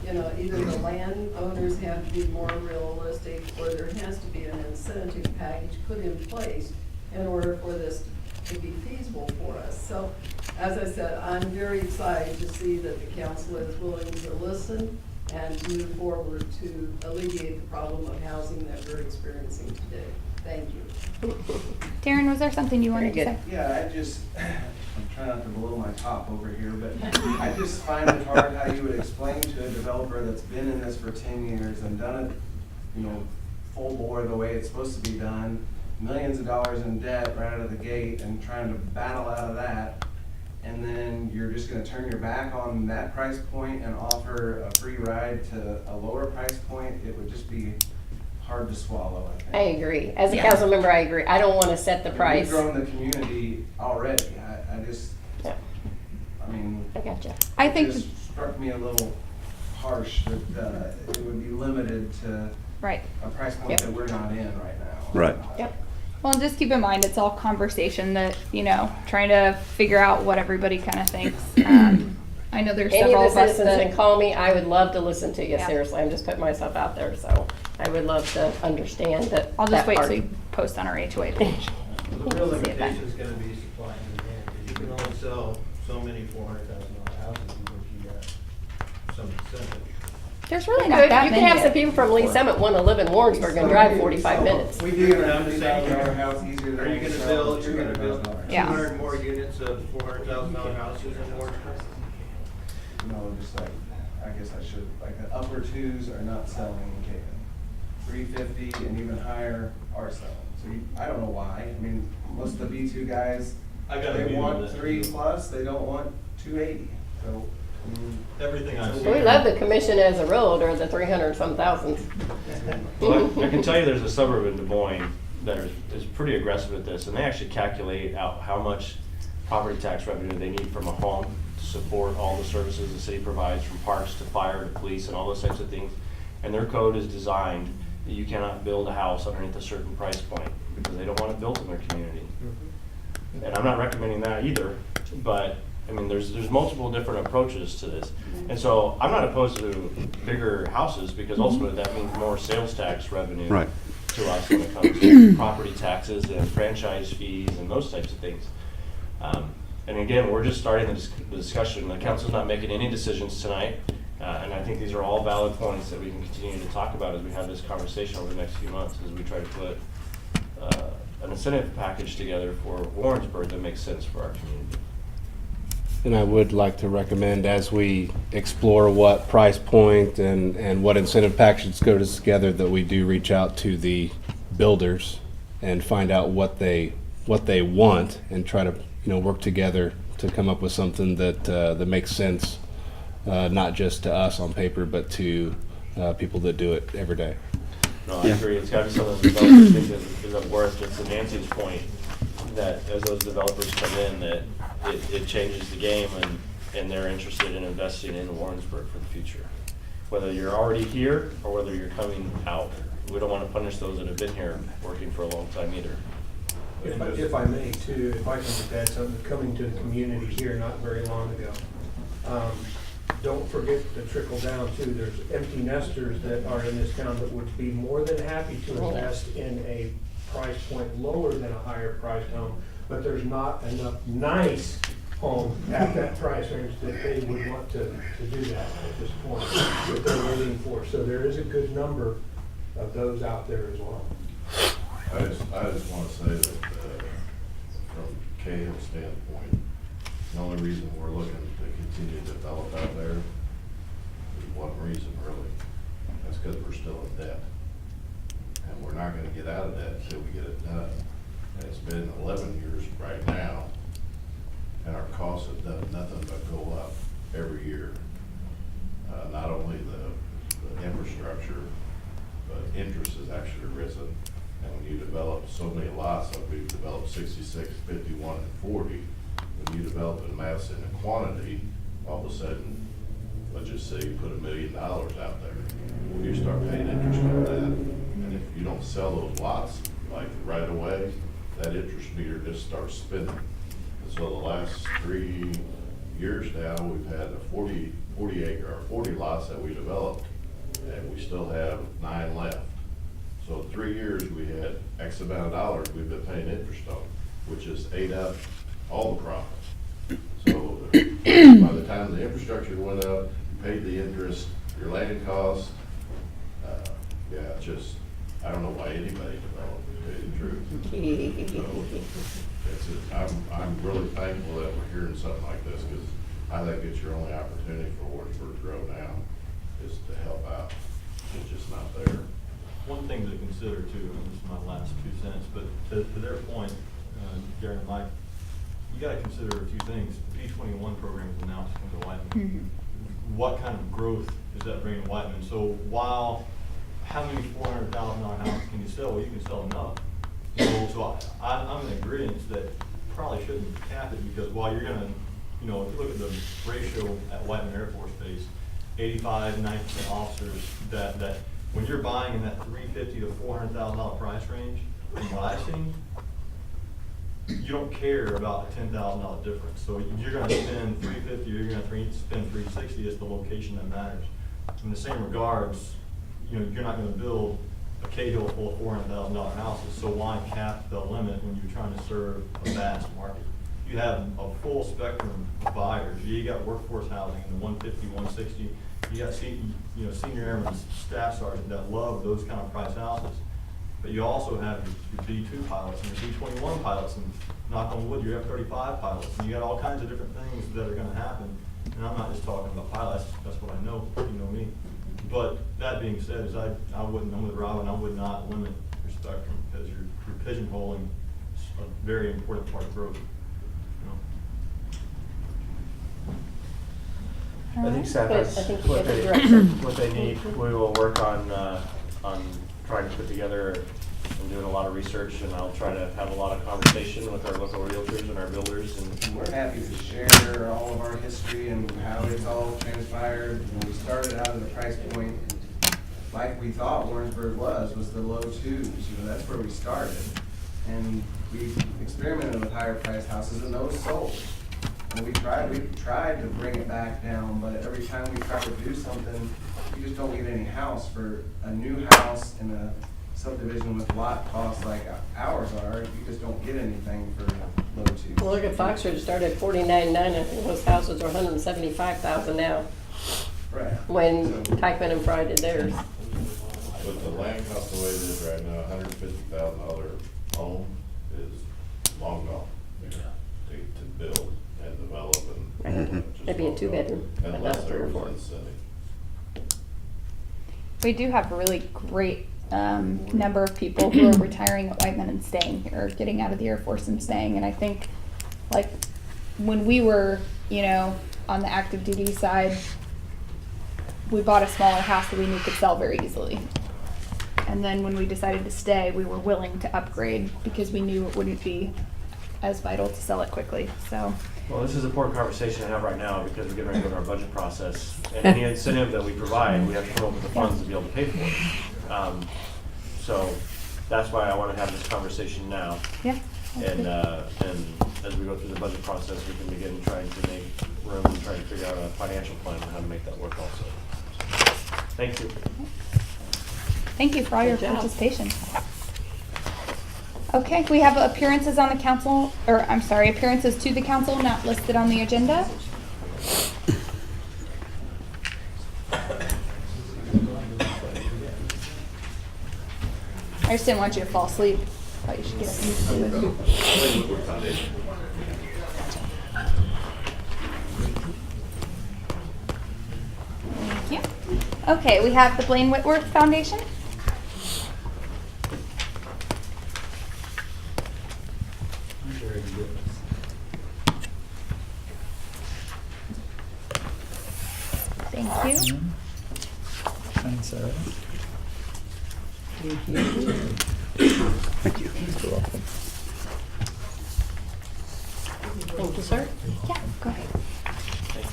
you know, either the landowners have to be more realistic, or there has to be an incentive package put in place in order for this to be feasible for us. So, as I said, I'm very excited to see that the council is willing to listen and to move forward to alleviate the problem of housing that we're experiencing today. Thank you. Darren, was there something you wanted to say? Yeah, I'm trying not to blow my top over here, but I just find it hard how you would explain to a developer that's been in this for 10 years and done it, you know, full bore the way it's supposed to be done, millions of dollars in debt right out of the gate and trying to battle out of that, and then you're just gonna turn your back on that price point and offer a free ride to a lower price point. It would just be hard to swallow, I think. I agree. As a council member, I agree. I don't want to set the price. We've grown the community already. I just, Yeah. I mean. I gotcha. I think It just struck me a little harsh that it would be limited to right. a price point Yep. that we're not in right now. Right. Yep. Well, just keep in mind, it's all conversation that, you know, trying to figure out what everybody kind of thinks. I know there's Any several of of the us citizens that. can call me. I would love to listen to you. Yeah. Seriously, I'm just putting myself out there. So I would love to understand that. I'll just that wait part. till you post on our HOA page. The real See it then. limitation is gonna be supply and demand, because you can only sell so many $400,000 houses even if you got some incentive. There's really You not that can many. have some people from Lee Summit want to live in Warrensburg and drive 45 minutes. We do, but I'm just saying, $250,000 house easier than are you gonna build, you're gonna build Yeah. 200 more units of $400,000 houses in Warrensburg? No, just like, I guess I should, like the upper twos are not selling in Canton. 350 and even higher are selling. So I don't know why. I mean, most of the B2 guys, I got a they view on want that. 3+, they don't want 280. So, I mean, Everything I've seen. We love the commission as a realtor, the 300-some thousand. Well, I can tell you there's a suburb in Des Moines that is pretty aggressive at this, and they actually calculate out how much property tax revenue they need from a home support all the services the city provides, from parks to fire to police and all those types of things. And their code is designed that you cannot build a house underneath a certain price point because they don't want it built in their community. And I'm not recommending that either, but I mean, there's multiple different approaches to this. And so I'm not opposed to bigger houses because ultimately that means more sales tax revenue Right. to us when it comes to property taxes and franchise fees and those types of things. And again, we're just starting the discussion. The council's not making any decisions tonight. And I think these are all valid points that we can continue to talk about as we have this conversation over the next few months as we try to put an incentive package together for Warrensburg that makes sense for our community. And I would like to recommend, as we explore what price point and what incentive packages go together, that we do reach out to the builders and find out what they want and try to, work together to come up with something that makes sense, not just to us on paper, but to people that do it every day. No, I agree. It's got to be something that developers think is worth. Just to Nancy's point, that as those developers come in, that it changes the game and they're interested in investing in Warrensburg for the future. Whether you're already here or whether you're coming out. We don't want to punish those that have been here working for a long time either. If I may too, if I can just add something, coming to the community here not very long ago. Don't forget to trickle down too. There's empty nesters that are in this town that would be more than happy to invest in a price point lower than a higher priced home, but there's not enough nice homes at that price range that they would want to do that at this point that they're waiting for. So there is a good number of those out there as well. I just want to say that from Cahill's standpoint, the only reason we're looking to continue to develop out there is one reason really. That's because we're still in debt. And we're not going to get out of debt until we get it done. And it's been 11 years right now, and our costs have done nothing but go up every year. Not only the infrastructure, but interest has actually risen. And when you develop so many lots, like we've developed 66, 51, and 40, when you develop in mass and in quantity, all of a sudden, let's just say you put $1 million out there, well, you start paying interest on that. And if you don't sell those lots, like right away, that interest meter just starts spinning. And so the last 3 years now, we've had a 40 acre or 40 lots that we developed, and we still have 9 left. So in 3 years, we had X amount of dollars we've been paying interest on, which has ate up all the profits. So by the time the infrastructure went up, you paid the interest, your land costs, it's just, I don't know why anybody developed, to tell you the truth. So I'm really thankful that we're hearing something like this, because I think it's your only opportunity for Warrensburg to grow now is to help out. It's just not there. One thing to consider too, and this is my last 2 cents, but to their point, Darren and Mike, you got to consider a few things. The P21 program is announced to come to Whiteman. What kind of growth is that bringing to Whiteman? So how many $400,000 houses can you sell? Well, you can sell enough. So I'm in agreement that probably shouldn't cap it, because while you're going to, if you look at the ratio at Whiteman Air Force Base, 85-90% officers that when you're buying in that $350,000 to $400,000 price range, from what I've seen, you don't care about a $10,000 difference. So you're going to spend $350,000, you're going to spend $360,000. It's the location that matters. In the same regards, you're not going to build a Cahill full of $400,000 houses. So why cap the limit when you're trying to serve a vast market? You have a full spectrum of buyers. You got workforce housing in the 150, 160. You got senior airmen, staff sergeants that love those kind of price houses. But you also have your B-2 pilots and your B-21 pilots, and knock on wood, your F-35 pilots. And you got all kinds of different things that are going to happen. And I'm not just talking about pilots. That's what I know. You know me. But that being said, is I'm with Robin. I would not limit your spectrum, because you're pigeonholing a very important part of growth. I think staff But has I think what you get the direction. they need. We will work on trying to put together I'm doing a lot of research, and I'll try to have a lot of conversation with our local realtors and our builders. And We're happy to share all of our history and how it's all transpired. When we started out at the price point, like we thought Warrensburg was the low twos. You know, that's where we started. And we experimented with higher priced houses, and those sold. And we tried to bring it back down, but every time we try to do something, you just don't get any house. For a new house in a subdivision with lot costs like ours are, you just don't get anything for low twos. Well, look at Foxford, started at $49,900. I think those houses are $175,000 now. Right. When Teichman and Fry did theirs. With the land cost the way it is right now, $150,000 home is long gone. To build and develop and. Maybe a two-bedroom, but not a 3 or 4. We do have a really great number of people who are retiring at Whiteman and staying here, getting out of the Air Force and staying. And I think, like, when we were, on the active duty side, we bought a smaller house that we knew could sell very easily. And then when we decided to stay, we were willing to upgrade because we knew it wouldn't be as vital to sell it quickly. So. well, this is an important conversation to have right now because we're getting ready to go to our budget process. And any incentive that we provide, we have to come up with the funds to be able to pay for it. So that's why I want to have this conversation now. Yeah. And as we go through the budget process, we can begin trying to make room and trying to figure out a financial plan on how to make that work also. Thank you. Thank you for all your Good job. participation. Okay, we have appearances on the council, appearances to the council not listed on the agenda. I just didn't want you to fall asleep. Thought you should get up and Thank you. Okay, we have the Blaine Whitworth Foundation. Thank you. Thanks, Sarah. Thank you. You're welcome. Thank you, sir. Yeah, go ahead.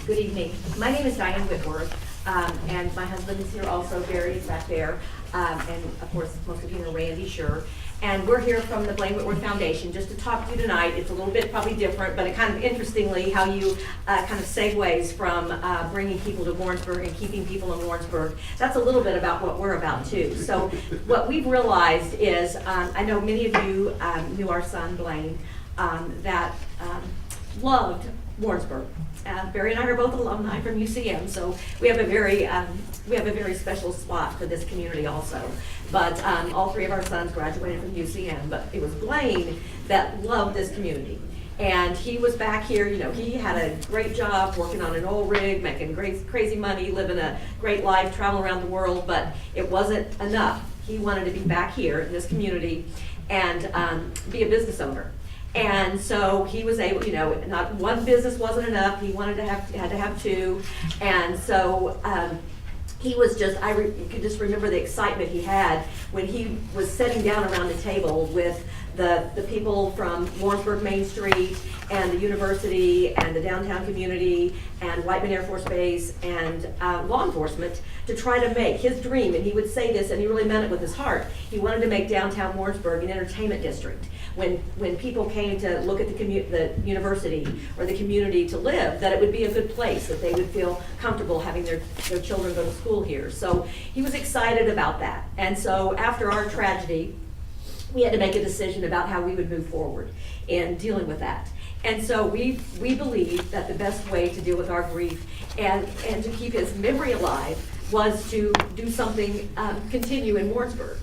Good evening. My name is Diane Whitworth, and my husband is here also. Barry is back there, and of course, most of you know Randy, sure. And we're here from the Blaine Whitworth Foundation just to talk to you tonight. It's a little bit probably different, but it kind of interestingly how you kind of segues from bringing people to Warrensburg and keeping people in Warrensburg. That's a little bit about what we're about too. So what we've realized is, I know many of you knew our son Blaine, that loved Warrensburg. Barry and I are both alumni from UCM, so we have a very special spot for this community also. But all three of our sons graduated from UCM, but it was Blaine that loved this community. And he was back here, he had a great job working on an oil rig, making crazy money, living a great life, traveling around the world, but it wasn't enough. He wanted to be back here in this community and be a business owner. And so he was able, not one business wasn't enough. He wanted to had to have two. And so he was just, you could just remember the excitement he had when he was sitting down around the table with the people from Warrensburg Main Street and the university and the downtown community and Whiteman Air Force Base and law enforcement to try to make his dream, and he would say this and he really meant it with his heart, he wanted to make downtown Warrensburg an entertainment district. When people came to look at the university or the community to live, that it would be a good place, that they would feel comfortable having their children go to school here. So he was excited about that. And so after our tragedy, we had to make a decision about how we would move forward in dealing with that. And so we believed that the best way to deal with our grief and to keep his memory alive was to do something, continue in Warrensburg.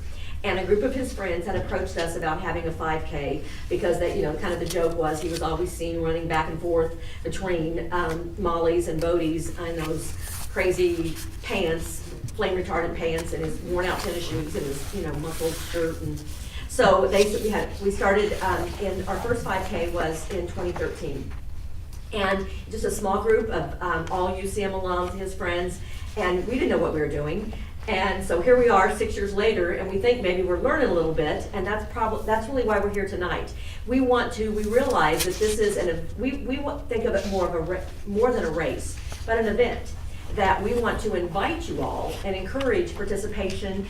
And a group of his friends had approached us about having a 5K because they, kind of the joke was he was always seen running back and forth between Molly's and Bodie's in those crazy pants, flame retardant pants, and his worn out tennis shoes and his muscled shirt. And so we started, and our first 5K was in 2013. And just a small group of all UCM alums, his friends, and we didn't know what we were doing. And so here we are 6 years later, and we think maybe we're learning a little bit, and that's really why we're here tonight. We realize that this is think of it more than a race, but an event that we want to invite you all and encourage participation,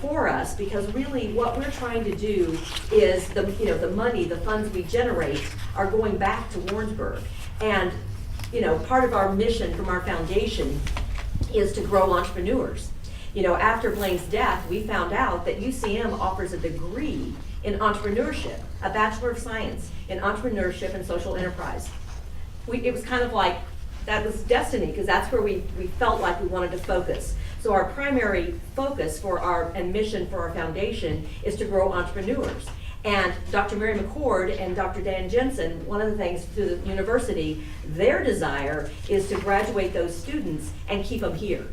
for us, because really what we're trying to do is the money, the funds we generate are going back to Warrensburg. And, part of our mission from our foundation is to grow entrepreneurs. After Blaine's death, we found out that UCM offers a degree in entrepreneurship, a Bachelor of Science in Entrepreneurship and Social Enterprise. It was kind of like, that was destiny, because that's where we felt like we wanted to focus. So our primary focus and mission for our foundation is to grow entrepreneurs. And Dr. Mary McCord and Dr. Dan Jensen, one of the things through the university, their desire is to graduate those students and keep them here.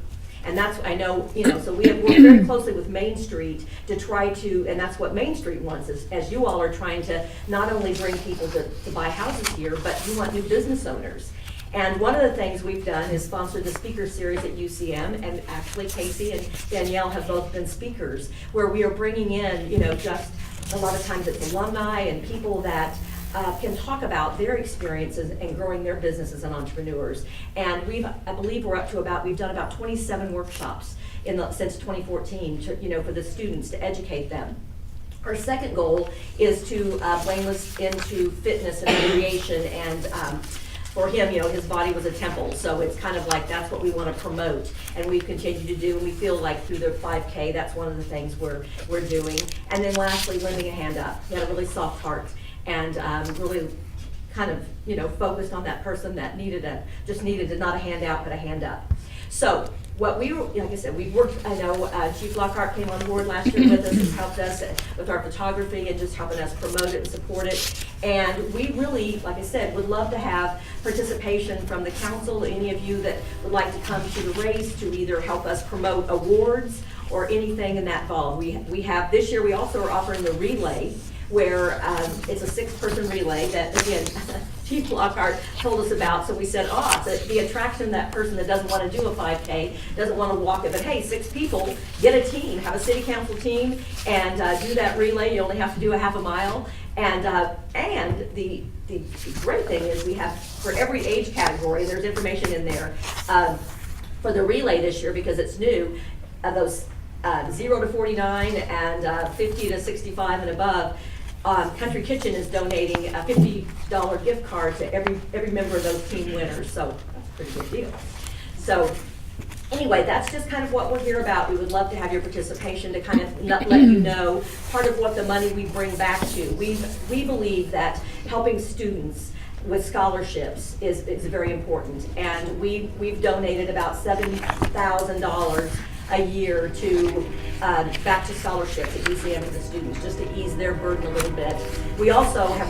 And that's, I know, so we have worked very closely with Main Street to try to, and that's what Main Street wants, is as you all are trying to not only bring people to buy houses here, but you want new business owners. And one of the things we've done is sponsor the speaker series at UCM, and actually Casey and Danielle have both been speakers, where we are bringing in, just a lot of times it's alumni and people that can talk about their experiences and growing their businesses and entrepreneurs. And I believe we've done about 27 workshops since 2014, for the students to educate them. Our second goal is to, Blaine was into fitness and recreation, and for him, his body was a temple, so it's kind of like that's what we want to promote, and we've continued to do, and we feel like through the 5K, that's one of the things we're doing. And then lastly, lending a hand up. He had a really soft heart, and really kind of, focused on that person that just needed not a handout, but a hand up. So what like I said, we worked, I know Chief Lockhart came on board last year with us, and helped us with our photography and just helping us promote it and support it. And we really, like I said, would love to have participation from the council, any of you that would like to come to the race to either help us promote awards or anything in that involved. We have, this year we also are offering the relay, where it's a 6-person relay that, again, Chief Lockhart told us about. So we said, it's the attraction, that person that doesn't want to do a 5K, doesn't want to walk it, but hey, 6 people, get a team, have a city council team, and do that relay. You only have to do a half a mile. And the great thing is we have, for every age category, there's information in there for the relay this year, because it's new, those 0 to 49 and 50 to 65 and above. Country Kitchen is donating a $50 gift card to every member of those team winners, so that's a pretty good deal. So anyway, that's just kind of what we're here about. We would love to have your participation to kind of let you know part of what the money we bring back to. We believe that helping students with scholarships is very important, and we've donated about $7,000 a year to back to scholarships at UCM for the students, just to ease their burden a little bit. We also have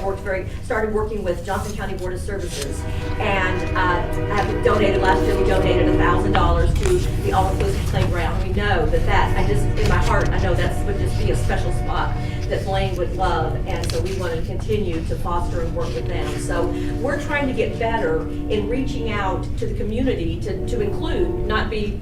started working with Johnson County Board of Services, and have donated, last year we donated $1,000 to the all-inclusive playground. We know that in my heart, I know that would just be a special spot that Blaine would love, and so we want to continue to foster and work with them. So we're trying to get better in reaching out to the community to include, not be,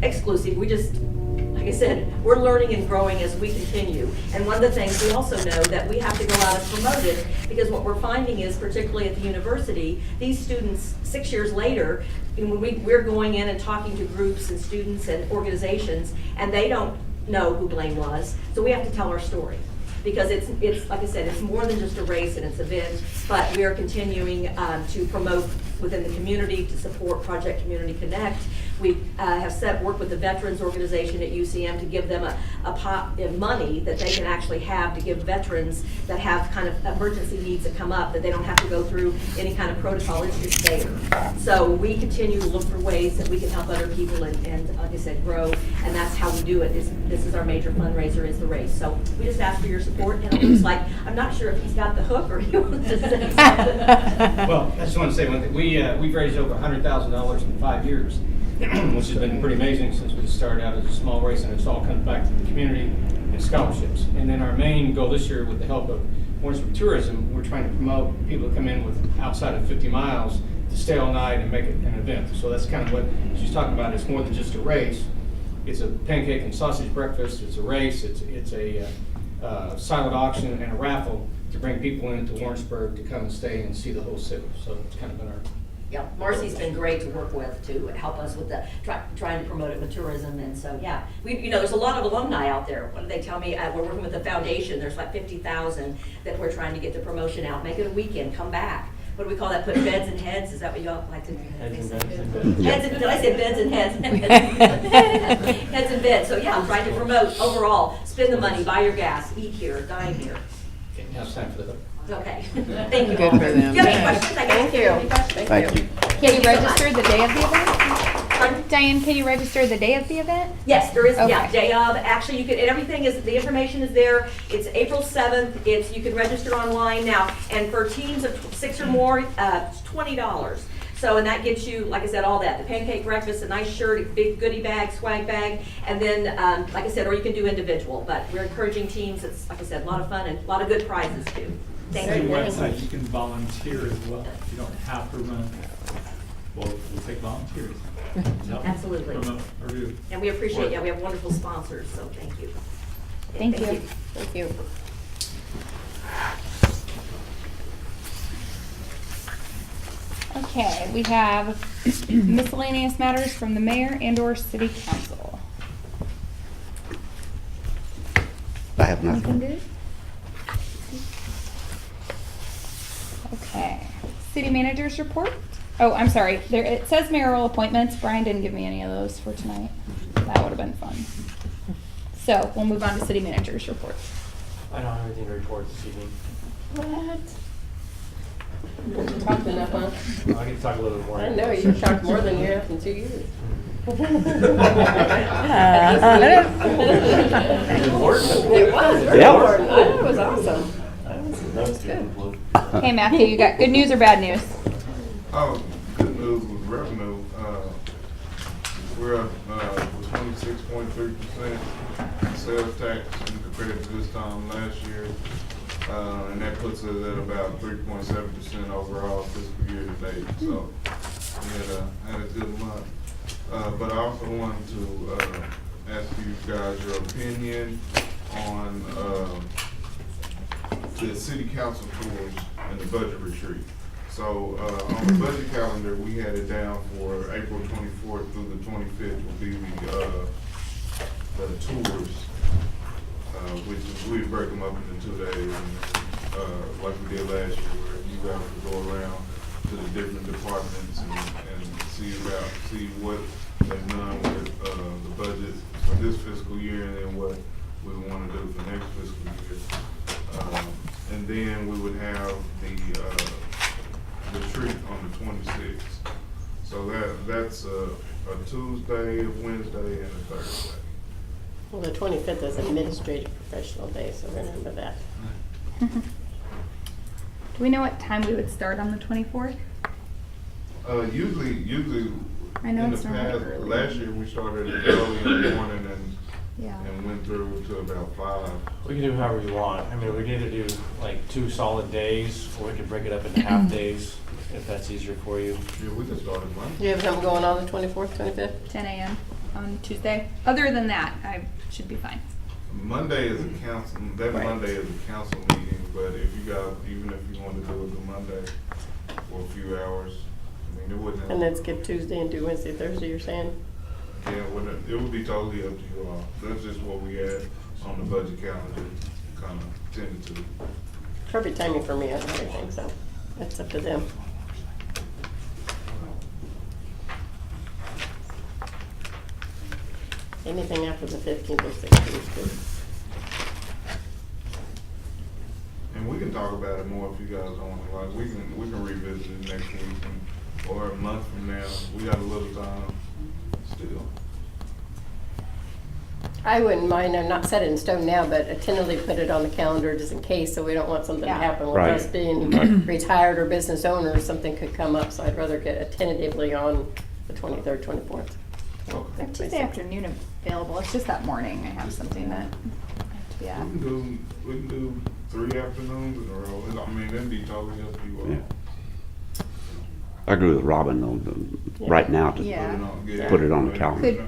exclusive. We just, like I said, we're learning and growing as we continue. And one of the things we also know that we have to go out and promote it, because what we're finding is, particularly at the university, these students 6 years later, when we're going in and talking to groups and students and organizations, and they don't know who Blaine was, so we have to tell our story. Because it's like I said, it's more than just a race and it's an event, but we are continuing to promote within the community, to support Project Community Connect. We have worked with the veterans organization at UCM to give them a pot of money that they can actually have to give veterans that have kind of emergency needs that come up, that they don't have to go through any kind of protocol. It's just there. So we continue to look for ways that we can help other people and like I said, grow, and that's how we do it. This is our major fundraiser, is the race. So we just ask for your support, and it looks like, I'm not sure if he's got the hook or he wants to say something. Well, I just want to say one thing. We've raised over $100,000 in 5 years, which has been pretty amazing since we started out as a small race, and it's all comes back to the community and scholarships. And then our main goal this year, with the help of Warrensburg Tourism, we're trying to promote people to come in with outside of 50 miles to stay all night and make it an event. So that's kind of what she's talking about. It's more than just a race. It's a pancake and sausage breakfast, it's a race, it's a silent auction and a raffle to bring people into Warrensburg to come and stay and see the whole city. So it's kind of been our. Yeah, Marcy's been great to work with to help us with the, trying to promote it with tourism, and so, yeah. There's a lot of alumni out there. What do they tell me? We're working with the foundation, there's like 50,000 that we're trying to get the promotion out, make it a weekend, come back. What do we call that, put beds and heads, is that what y'all like to? Heads and beds. Heads and, did I say beds and heads? Heads and beds, so yeah, I'm trying to promote overall, spend the money, buy your gas, eat here, dine here. Okay, now it's time for the. Okay, thank you. Good for them. Do you have any questions? Thank you. Thank you. Can you register the day of the event? Pardon? Diane, can you register the day of the event? Yes, there is, yeah, Okay. day of, actually, you can, and everything is, the information is there, it's April 7th, you can register online now, and for teams of 6 or more, it's $20. So, and that gets you, like I said, all that, the pancake breakfast, a nice shirt, a big goodie bag, swag bag, and then, like I said, or you can do individual, but we're encouraging teams, it's, like I said, a lot of fun and a lot of good prizes too. Thank Same you. website, you can volunteer as well. You don't have to run. Well, we'll take volunteers. Help Absolutely. promote or do And we appreciate, work. yeah, we have wonderful sponsors, so thank you. Thank you. Thank you. Okay, we have miscellaneous matters from the mayor and/or city council. I have Anything nothing. good? Okay, city managers report. Oh, I'm sorry, there, it says mayoral appointments. Brian didn't give me any of those for tonight. That would have been fun. So, we'll move on to city managers report. I don't have anything to report this evening. What? You talked enough, huh? I can talk a little bit more. I know, you talked more than you have in 2 years. It was very Yeah. important. I know, it was awesome. That was good. Hey Matthew, you got good news or bad news? Oh, good news with revenue, we're up, 26.3% sales tax compared to this time last year. And that puts us at about 3.7% overall fiscal year to date, so we had a good month. But I also wanted to, ask you guys your opinion on, the city council tours and the budget retreat. So, on the budget calendar, we had it down for April 24th through the 25th will be the tours, which is, we break them up into 2 days, and, like we did last year, where you guys would go around to the different departments and see what they've done with, the budget for this fiscal year, and then what we want to do for next fiscal year. And then we would have the retreat on the 26th. So that's a Tuesday, a Wednesday, and a Thursday. Well, the 25th is administrative professional day, so remember that. Do we know what time we would start on the 24th? Usually, I know in the it's not past, early. last year we started early in the morning Yeah. and went through to about 5. We can do however you want. I mean, we can either do like 2 solid days, or we can break it up into half days, if that's easier for you. Yeah, we can start at Monday. Do you have something going on the 24th, 25th? 10 a.m. on Tuesday. Other than that, I should be fine. Monday is a council, that Right. Monday is a council meeting, but if you guys, even if you want to do it the Monday for a few hours, I mean, it wouldn't. And then skip Tuesday and do Wednesday, Thursday, you're saying? Yeah, it would be totally up to you all. That's just what we had on the budget calendar, kind of tended to. Perfect timing for me, I don't think so. That's up to them. Anything after the 15th or 16th is good. And we can talk about it more if you guys want. Like, we can revisit it next week or a month from now. We got a little time still. I wouldn't mind, I'm not set in stone now, but tentatively put it on the calendar just in case, so we don't want something to happen with Right. us being retired or business owners, something could come up, so I'd rather get it tentatively on the 23rd, 24th. I have Tuesday afternoon available. It's just that morning I have something that I have to be at. We can do 3 afternoons in a row. I mean, that'd be totally up to you all. Yeah. I agree with Robin though, right now to Yeah. put it on the calendar.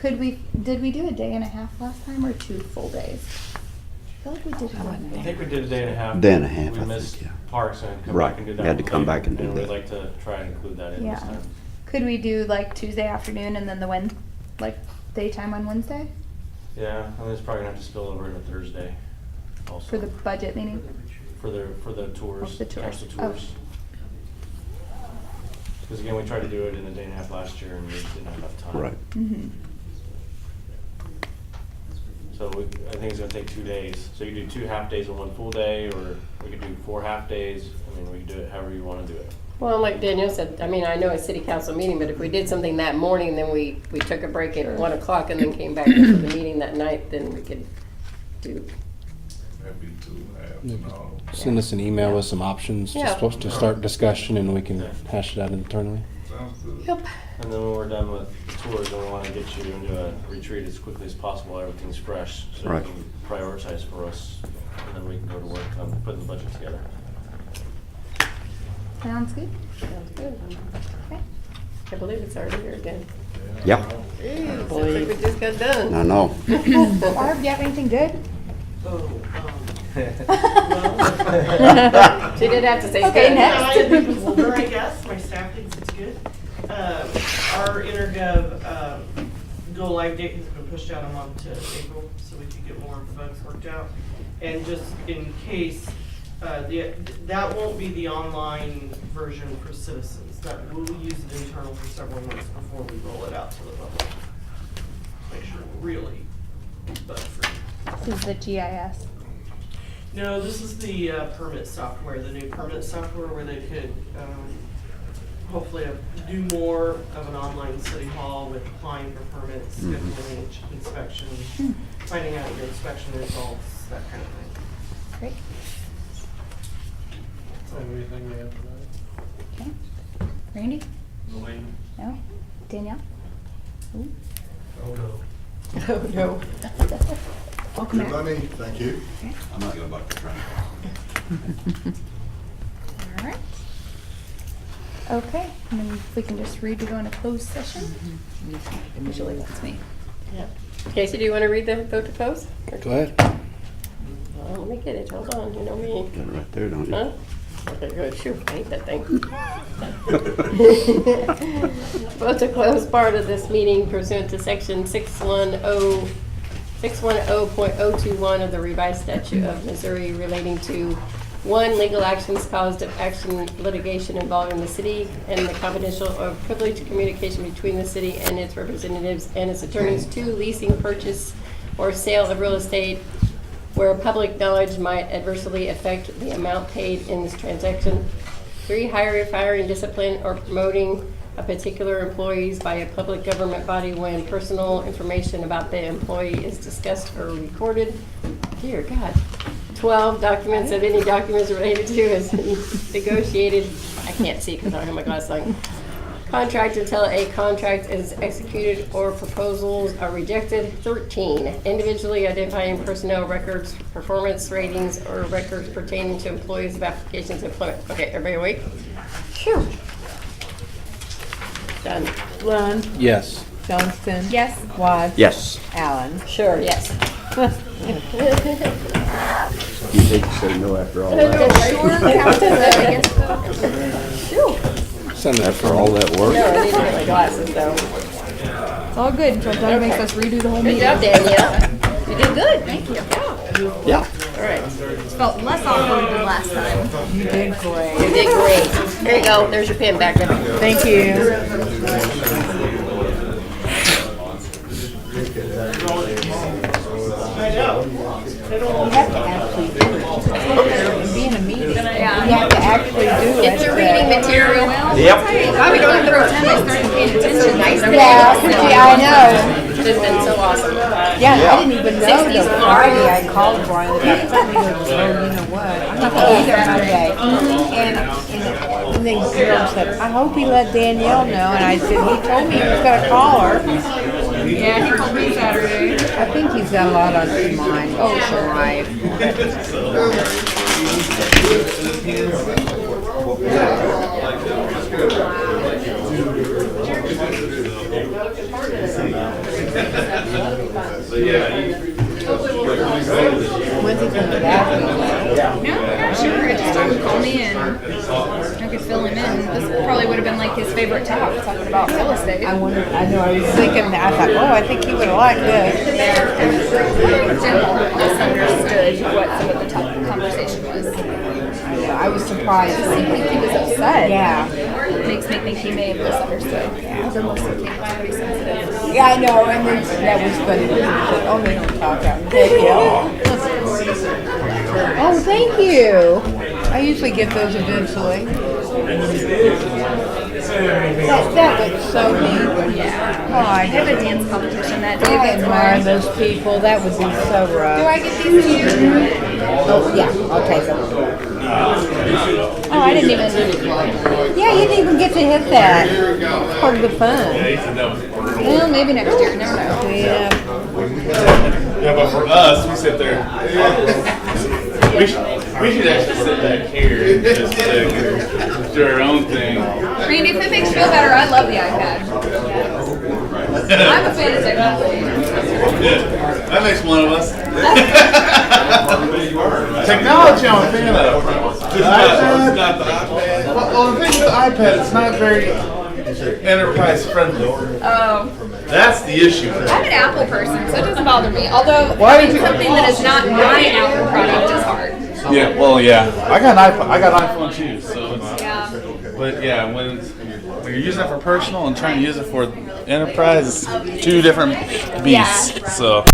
did we do a day and a half last time or 2 full days? I feel like we did one. I think we did a day and a half. Day and a half, We I missed think, yeah. parks and come Right, back and do we that. had to one come day, back and do We'd that. like to try and include that in this Yeah. time. Could we do like Tuesday afternoon and then the like daytime on Wednesday Yeah, and it's probably gonna have to spill over into Thursday also. for the budget meeting? For the tours, the tours. council Oh. tours. Because again, we tried to do it in a day and a half last year and we didn't have enough time. Right. Mm-hmm. So I think it's gonna take 2 days. So you could do 2 half days and 1 full day, or we could do 4 half days. I mean, we could do it however you wanna do it. Well, like Danielle said, I mean, I know it's city council meeting, but if we did something that morning, then we took a break at 1 o'clock and then came back for the meeting that night, then we could do. That'd be 2.5 no. Send us an email with some options Yeah. to start discussion, and we can hash it out internally. Sounds good. Yep. And then when we're done with tours, then we wanna get you into a retreat as quickly as possible. Everything's fresh, so you Right. can prioritize for us, and then we can go to work on putting the budget together. Sounds good. Sounds good. Okay. I believe it's already here again. Yeah, Seems like we just got done. I know. Barb, do you have anything good? Oh, She did have to say Okay, good. next. I think it's older, I guess. My staff thinks it's good. Our intergov go live date has been pushed out a month to April, so we can get more of the bugs worked out. And just in case, that won't be the online version for citizens. That we'll use it internal for several months before we roll it out to the public. Make sure we're really bug free. This is the GIS. No, this is the permit software, the new permit software where they could hopefully do more of an online city hall with applying for permits, scheduling inspections, finding out your inspection results, that kind of thing. Great. Anything to add to that? Okay. Randy? Elaine? No? Danielle? Ooh. Oh, no. Oh, no. Welcome Good back. money, thank you. I'm not gonna buck the trend. All right. Okay, and then if we can just read to go into closed session. Usually that's me. Yeah. Casey, do you want to read the vote to close? Go ahead. Oh, let me get it. Hold on. You know me. Got it right there, don't you? Huh? Okay, good. Shoot, I hate that thing. Vote to close part of this meeting pursuant to section 610.021 of the revised statute of Missouri relating to 1, legal actions caused of action litigation involving the city and the confidential or privileged communication between the city and its representatives and its attorneys. 2, leasing, purchase, or sale of real estate where public knowledge might adversely affect the amount paid in this transaction. 3, hiring, firing, discipline, or promoting a particular employees by a public government body when personal information about the employee is discussed or recorded. Dear God. 12, documents of any documents related to is negotiated. I can't see because I don't have my glasses on. Contract until a contract is executed or proposals are rejected. 13, individually identifying personnel records, performance ratings, or records pertaining to employees of applications of employment. Okay, everybody awake? Sure. Done. Lund, Yes. Johnston. Yes. Watts. Yes. Allen. Sure, yes. You hate to say no after all that. Sure. Send that After all that work? No, I need to get my glasses though. It's all good until Doug makes us redo the whole Good meeting. job, Danielle. You did good. Thank you. Yeah. All right. It felt less awkward than last time. You did great. You did great. There you go. There's your pen back there. Thank you. I know. You have to actually do it. Be in a meeting. You have to actually do it. Get your reading material. Yep. Why we don't even pretend they started paying attention. Nice. Yeah, I know. It's been so awesome. Yeah, I didn't even know till Friday. I called Brian. And he told me, he goes, oh, you know what? I'm not going to be there Monday. And then Jerome said, I hope he let Danielle know. And I said, he told me he was going to call her. Yeah, he called me Saturday. I think he's got a lot on his mind. Oh, sure. Life. When's he coming back? No, I'm not sure. I just told him to call me and I could fill him in. This probably would have been like his favorite talk, talking about real estate. I wondered, I know, I was thinking that, I thought, oh, I think he would have liked this. Misunderstood what some of the conversation was. I was surprised. It seemed like he was upset. Yeah. Makes me think he may have misunderstood. Yeah. They're mostly pretty sensitive. Yeah, I know, and then that was funny. When he said, oh, they don't talk out. Oh, thank you. I usually get those eventually. That looks so neat. Yeah. Oh, I I have a dance competition that day. I That's admire why. those people. That would be so rough. Do I get these to you? Oh, yeah, I'll take them. Oh, I didn't even. Yeah, you didn't even get to hit that. It's part of the fun. Well, maybe next year. Never know. Yeah. Yeah, but for us, we sit there. We should actually sit back here and just do our own thing. Randy, if it makes you feel better, I love the iPad. I'm a fan of technology. Yeah, that makes one of us. Technology I'm a fan of. Not the iPad. Well, the thing with the iPad, it's not very enterprise friendly. Oh. That's the issue. I'm an Apple person, so it doesn't bother me. Although Why having did you- something that is not my Apple product is hard. Yeah, well, yeah. I got an iPhone. I got an iPhone too, so it's. Yeah. But yeah, when you're using it for personal and trying to use it for enterprise, it's two different beasts. Yeah. So.